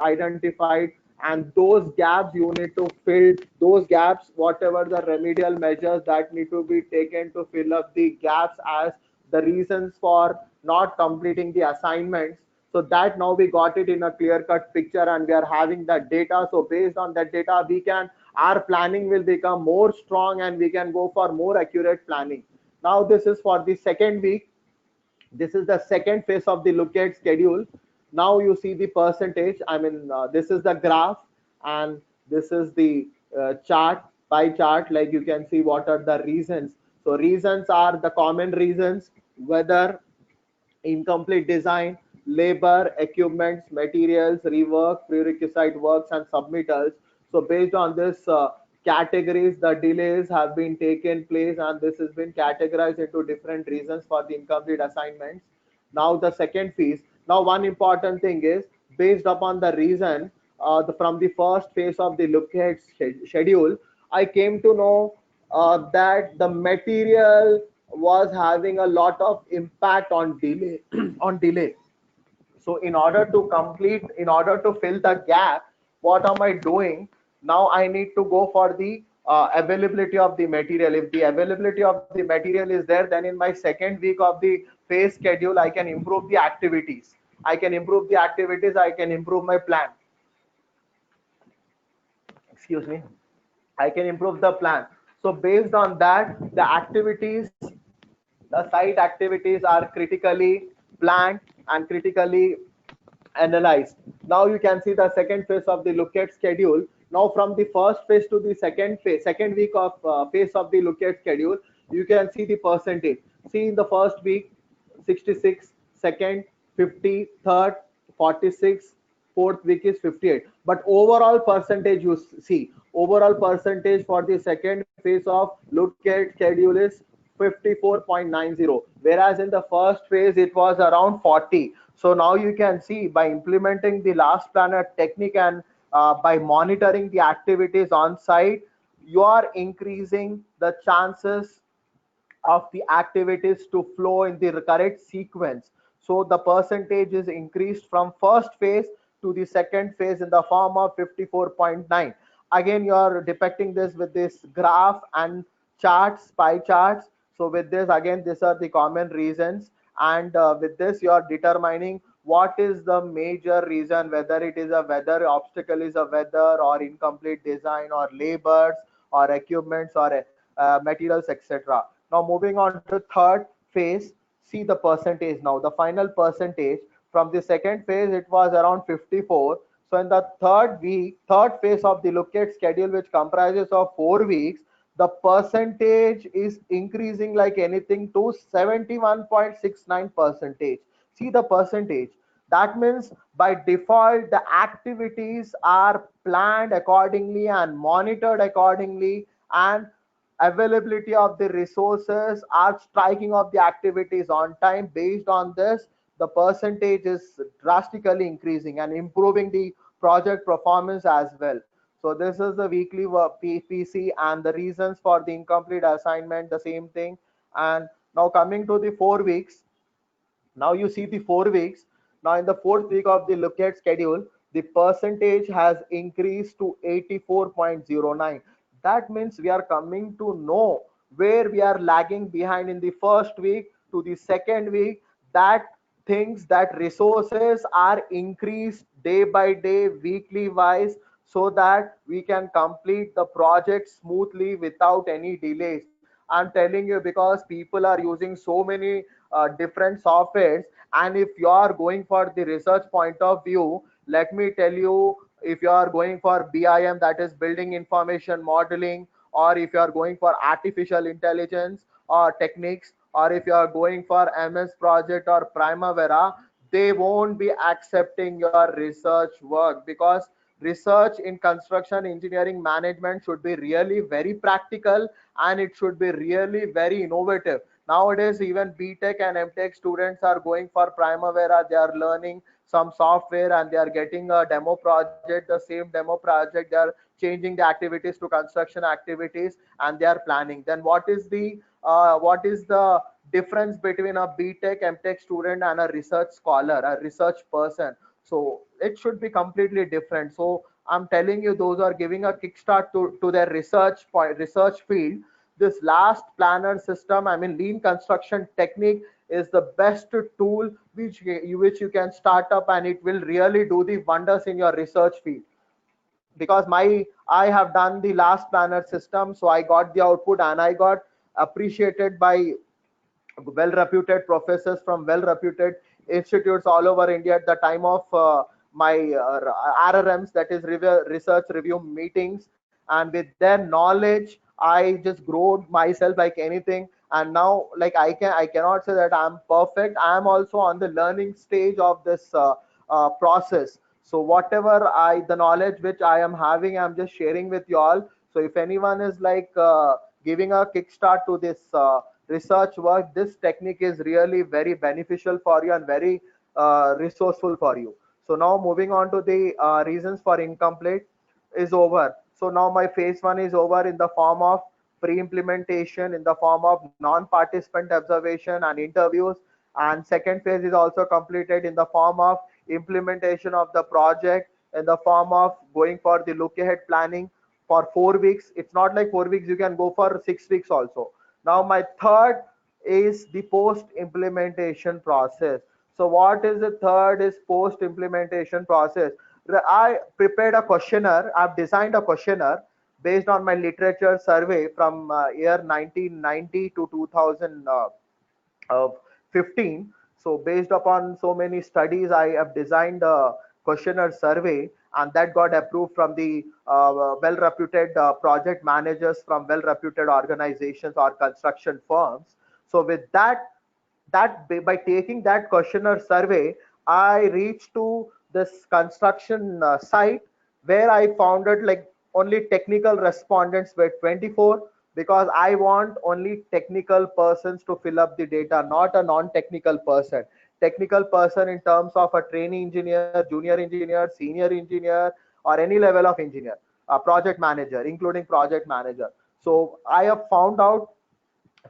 identified, and those gaps you need to fill. Those gaps, whatever the remedial measures that need to be taken to fill up the gaps as the reasons for not completing the assignments. So that now we got it in a clear cut picture, and we are having that data. So based on that data, we can, our planning will become more strong, and we can go for more accurate planning. Now this is for the second week. This is the second phase of the look at schedule. Now you see the percentage. I mean, this is the graph, and this is the chart, pie chart. Like you can see what are the reasons. So reasons are the common reasons: weather, incomplete design, labor, equipments, materials, rework, prerequisite works, and submittals. So based on this categories, the delays have been taken place, and this has been categorized into different reasons for the incomplete assignments. Now the second phase. Now one important thing is, based upon the reason, from the first phase of the look ahead schedule, I came to know that the material was having a lot of impact on delay on delay. So in order to complete, in order to fill the gap, what am I doing? Now I need to go for the availability of the material. If the availability of the material is there, then in my second week of the phase schedule, I can improve the activities. I can improve the activities. I can improve my plan. Excuse me. I can improve the plan. So based on that, the activities, the site activities are critically planned and critically analyzed. Now you can see the second phase of the look at schedule. Now from the first phase to the second phase, second week of phase of the look at schedule, you can see the percentage. See in the first week, 66, second, 50, third, 46, fourth week is 58. But overall percentage you see, overall percentage for the second phase of look at schedule is 54.90, whereas in the first phase it was around 40. So now you can see by implementing the last planner technique and by monitoring the activities on site, you are increasing the chances of the activities to flow in the correct sequence. So the percentage is increased from first phase to the second phase in the form of 54.9. Again, you are depicting this with this graph and charts, pie charts. So with this, again, these are the common reasons. And with this, you are determining what is the major reason, whether it is a weather obstacle, is a weather or incomplete design or labors or equipments or materials, etc. Now moving on to third phase, see the percentage now. The final percentage from the second phase, it was around 54. So in the third phase of the look at schedule, which comprises of 4 weeks, the percentage is increasing like anything to 71.69 percentage. See the percentage. That means by default, the activities are planned accordingly and monitored accordingly, and availability of the resources are striking of the activities on time. Based on this, the percentage is drastically increasing and improving the project performance as well. So this is the weekly PPC and the reasons for the incomplete assignment, the same thing. And now coming to the 4 weeks, now you see the 4 weeks. Now in the fourth week of the look at schedule, the percentage has increased to 84.09. That means we are coming to know where we are lagging behind in the first week to the second week. That things, that resources are increased day by day, weekly wise, so that we can complete the project smoothly without any delays. I'm telling you, because people are using so many different softwares, and if you are going for the research point of view, let me tell you, if you are going for BIM, that is building information modeling, or if you are going for artificial intelligence or techniques, or if you are going for MS project or Primavera, they won't be accepting your research work, because research in construction engineering management should be really very practical, and it should be really very innovative. Nowadays, even BTech and MTech students are going for Primavera. They are learning some software and they are getting a demo project, the same demo project. They are changing the activities to construction activities, and they are planning. Then what is the difference between a BTech, MTech student and a research scholar, a research person? So it should be completely different. So I'm telling you, those are giving a kickstart to their research field. This last planner system, I mean lean construction technique, is the best tool which you can start up, and it will really do the wonders in your research field. Because I have done the last planner system, so I got the output and I got appreciated by well reputed professors from well reputed institutes all over India at the time of my RRMs, that is research review meetings. And with their knowledge, I just growed myself like anything. And now, like, I cannot say that I'm perfect. I am also on the learning stage of this process. So whatever the knowledge which I am having, I'm just sharing with you all. So if anyone is like giving a kickstart to this research work, this technique is really very beneficial for you and very resourceful for you. So now moving on to the reasons for incomplete is over. So now my phase one is over in the form of pre-implementation, in the form of non-participant observation and interviews. And second phase is also completed in the form of implementation of the project, in the form of going for the look ahead planning for 4 weeks. It's not like 4 weeks, you can go for 6 weeks also. Now my third is the post implementation process. So what is the third is post implementation process. I prepared a questionnaire. I've designed a questionnaire based on my literature survey from year 1990 to 2015. So based upon so many studies, I have designed a questionnaire survey, and that got approved from the well-reputed project managers from well-reputed organizations or construction firms. So with that by taking that questionnaire survey, I reached to this construction site, where I found it like only technical respondents were 24, because I want only technical persons to fill up the data, not a non-technical person. Technical person in terms of a trainee engineer, junior engineer, senior engineer, or any level of engineer, a project manager, including project manager. So I have found out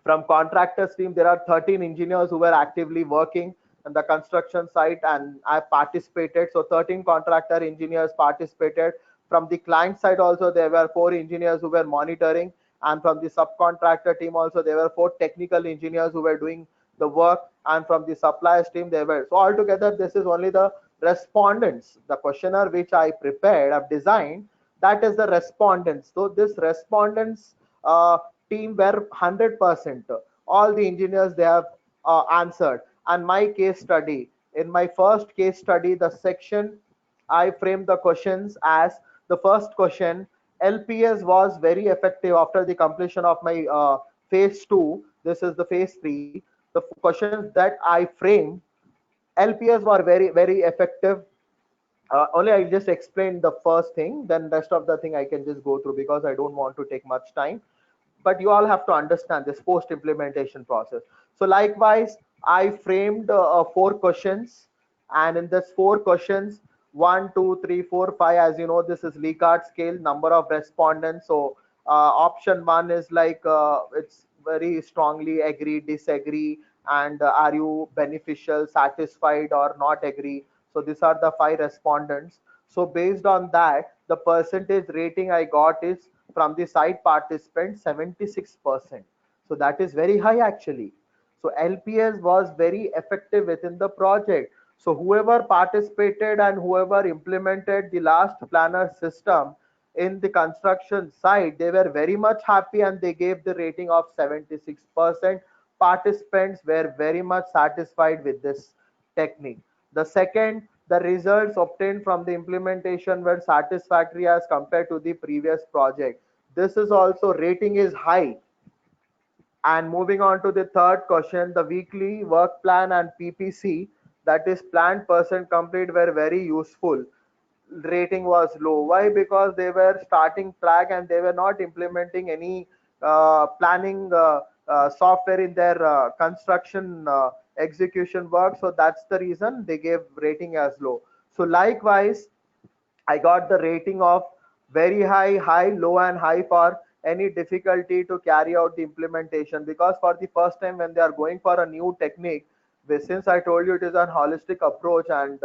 from contractors team there are 13 engineers who were actively working on the construction site, and I participated. So 13 contractor engineers participated. From the client side also there were 4 engineers who were monitoring, and from the subcontractor team also there were 4 technical engineers who were doing the work, and from the suppliers team there were. So altogether this is only the respondents. The questionnaire which I prepared, I've designed, that is the respondents. So this respondents uh, team were 100%. All the engineers they have answered. And my case study, in my first case study, the section I framed the questions as the first question: LPS was very effective after the completion of my phase two. This is the phase three. The questions that I framed, LPS were very effective. Only I just explained the first thing, then rest of the thing I can just go through because I don't want to take much time. But you all have to understand this post implementation process. So likewise, I framed 4 questions, and in this 4 questions, 1 2 3 4 5, as you know, this is Likert scale, number of respondents. So option one is like it's very strongly agree, disagree, and are you beneficial, satisfied, or not agree. So these are the 5 respondents. So based on that, the percentage rating I got is from the site participants 76%. So that is very high actually. So LPS was very effective within the project. So whoever participated and whoever implemented the last planner system in the construction site, they were very much happy and they gave the rating of 76%. Participants were very much satisfied with this technique. The second, the results obtained from the implementation were satisfactory as compared to the previous project. This is also rating is high. And moving on to the third question, the weekly work plan and PPC, that is planned percent complete, were very useful. Rating was low. Why? Because they were starting track and they were not implementing any planning software in their construction execution work. So that's the reason they gave rating as low. So likewise, I got the rating of very high, high, low, and high for any difficulty to carry out the implementation, because for the first time when they are going for a new technique, since I told you it is a holistic approach, and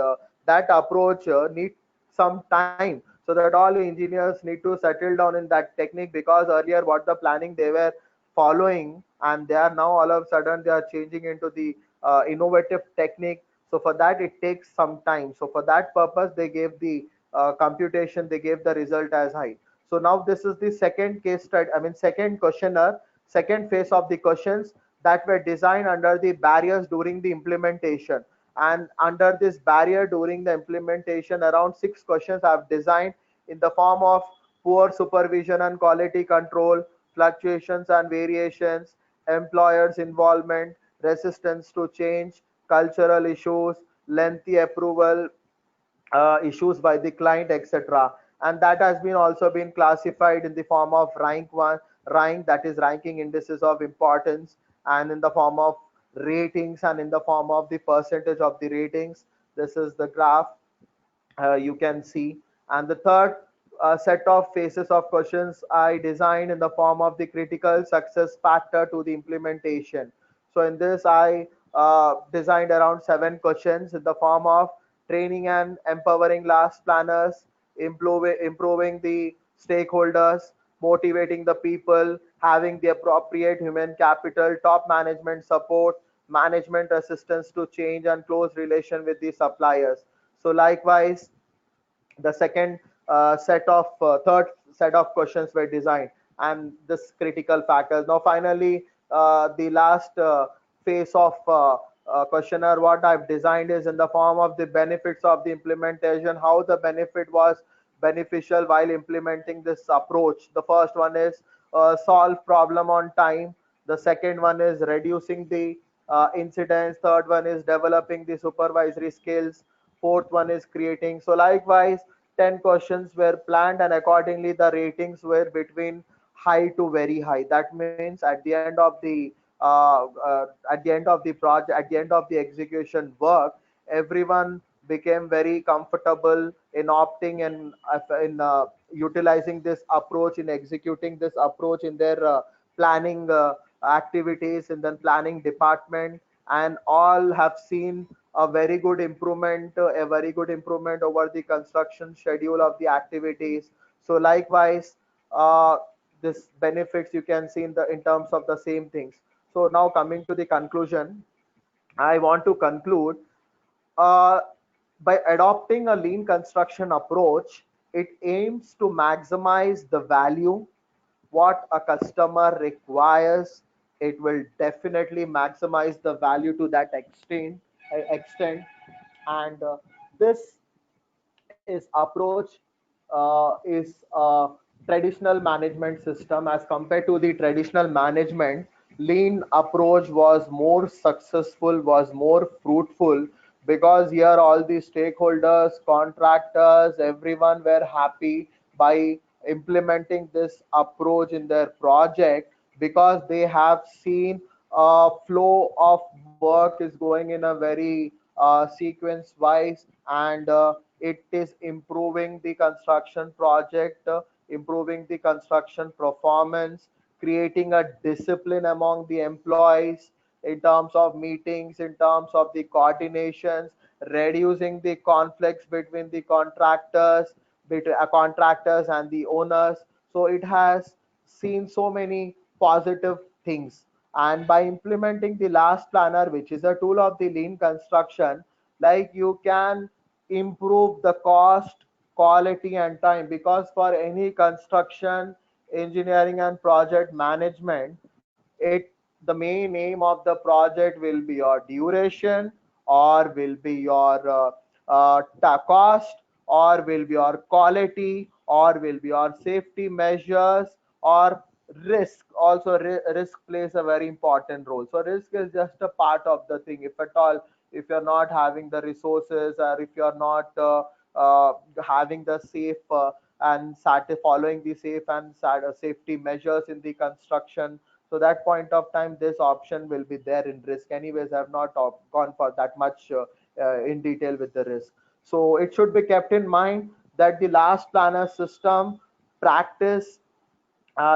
that approach needs some time, so that all engineers need to settle down in that technique, because earlier what the planning they were following, and they are now all of a sudden they are changing into the innovative technique. So for that it takes some time. So for that purpose they gave the computation, they gave the result as high. So now this is the second case study, I mean second questionnaire, second phase of the questions that were designed under the barriers during the implementation. And under this barrier during the implementation, around 6 questions I've designed in the form of poor supervision and quality control, fluctuations and variations, employers involvement, resistance to change, cultural issues, lengthy approval, issues by the client, etc. And that has been also been classified in the form of rank one, rank, that is ranking indices of importance, and in the form of ratings, and in the form of the percentage of the ratings. This is the graph. you can see. And the third set of phases of questions I designed in the form of the critical success factor to the implementation. So in this, I designed around 7 questions in the form of training and empowering last planners, improving the stakeholders, motivating the people, having the appropriate human capital, top management support, management assistance to change, and close relation with the suppliers. So likewise, the second third set of questions were designed, and this critical factors. Now finally, the last phase of questionnaire what I've designed is in the form of the benefits of the implementation, how the benefit was beneficial while implementing this approach. The first one is solve problem on time. The second one is reducing the incidents. Third one is developing the supervisory skills. Fourth one is creating. So likewise, 10 questions were planned, and accordingly the ratings were between high to very high. That means at the end of the project, at the end of the execution work, everyone became very comfortable in opting and in utilizing this approach, in executing this approach in their planning activities in the planning department, and all have seen a very good improvement over the construction schedule of the activities. So likewise, uh, this benefits you can see in terms of the same things. So now coming to the conclusion, I want to conclude uh, by adopting a lean construction approach, it aims to maximize the value what a customer requires. It will definitely maximize the value to that extent. And this is approach is a traditional management system. As compared to the traditional management, lean approach was more successful, was more fruitful, because here all the stakeholders, contractors, everyone were happy by implementing this approach in their project, because they have seen a flow of work is going in a very sequence wise, and it is improving the construction project, improving the construction performance, creating a discipline among the employees in terms of meetings, in terms of the coordinations, reducing the conflicts between the contractors and the owners. So it has seen so many positive things. And by implementing the last planner, which is a tool of the lean construction, like you can improve the cost, quality, and time, because for any construction, engineering, and project management, it the main aim of the project will be your duration, or will be your cost, or will be your quality, or will be your safety measures, or risk. Also risk plays a very important role. So risk is just a part of the thing. If at all, if you're not having the resources, or if you're not having the safe following the safe and safety measures in the construction, so that point of time this option will be there in risk. Anyways, I have not gone for that much in detail with the risk. So it should be kept in mind that the last planner system practice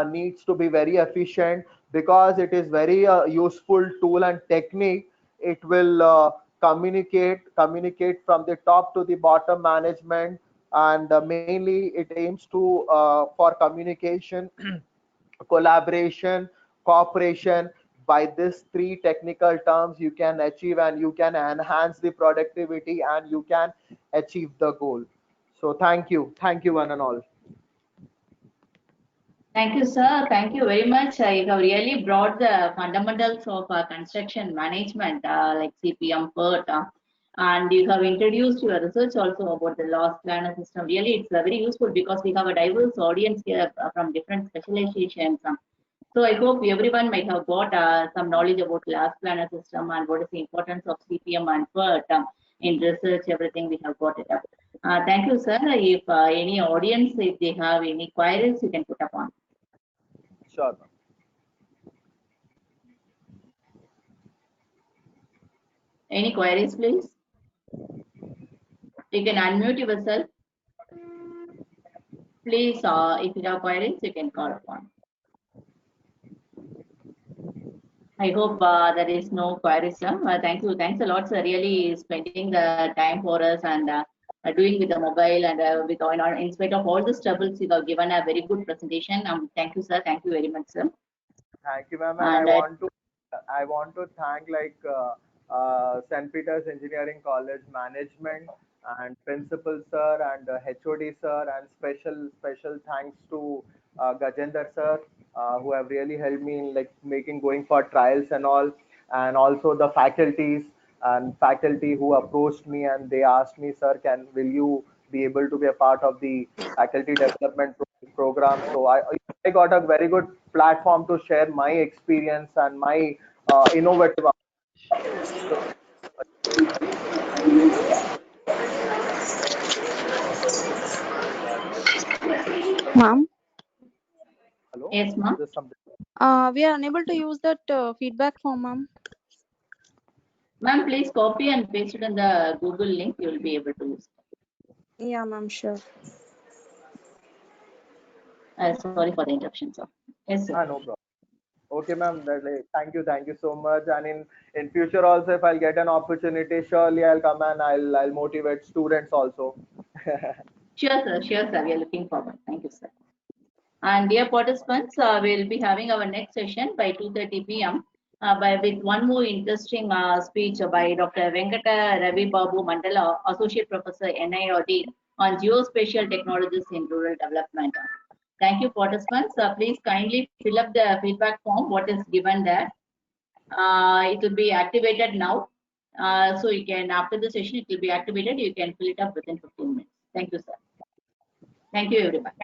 needs to be very efficient, because it is very useful tool and technique. It will communicate from the top to the bottom management, and mainly it aims to for communication, collaboration, cooperation. By these three technical terms you can achieve, and you can enhance the productivity, and you can achieve the goal. So thank you one and all. Thank you, sir. Thank you very much. You have really brought the fundamentals of construction management, like CPM, PERT, and you have introduced your research also about the loss planner system. Really, it's very useful because we have a diverse audience here from different specializations. So I hope everyone might have got some knowledge about last planner system and what is the importance of CPM and PERT in research. Everything we have got it up. Thank you, sir. If any audience, if they have any queries, you can put up on. Sure. Any queries, please? You can unmute yourself. Please, if you have queries, you can call upon. I hope there is no queries, sir. Thank you. Thanks a lot, sir. Really spending the time for us and doing with the mobile and with all, in spite of all the troubles, you have given a very good presentation. Thank you, sir. Thank you very much, sir. Thank you, ma'am. And And I want to thank St. Peter's Engineering College management and principal sir and HOD sir, and special thanks to Gajendra sir, who have really helped me in like making going for trials and all, and also the faculty who approached me and they asked me, sir, will you be able to be a part of the faculty development program? So I got a very good platform to share my experience and my innovative. Ma'am, Hello, yes, ma'am. just something. we are unable to use that feedback form, ma'am. Ma'am, please copy and paste it in the Google link. You will be able to use it. Yeah, ma'am, sure. Sorry for the interruption, sir. Yes, sir. No problem. Okay, ma'am. Thank you so much. And in future also, if I'll get an opportunity, surely I'll come and I'll motivate students also. Sure, sir. Sure, sir. We are looking forward. Thank you, sir. And dear participants, we'll be having our next session by 2:30 p.m. With one more interesting speech by Dr. Venkata Ravi Babu Mandala, Associate Professor NIOD on Geospatial Technologies in Rural Development. Thank you, participants. Please kindly fill up the feedback form, what is given there. It will be activated now. So you can, after the session, it will be activated. You can fill it up within 15 minutes. Thank you, sir. Thank you, everybody.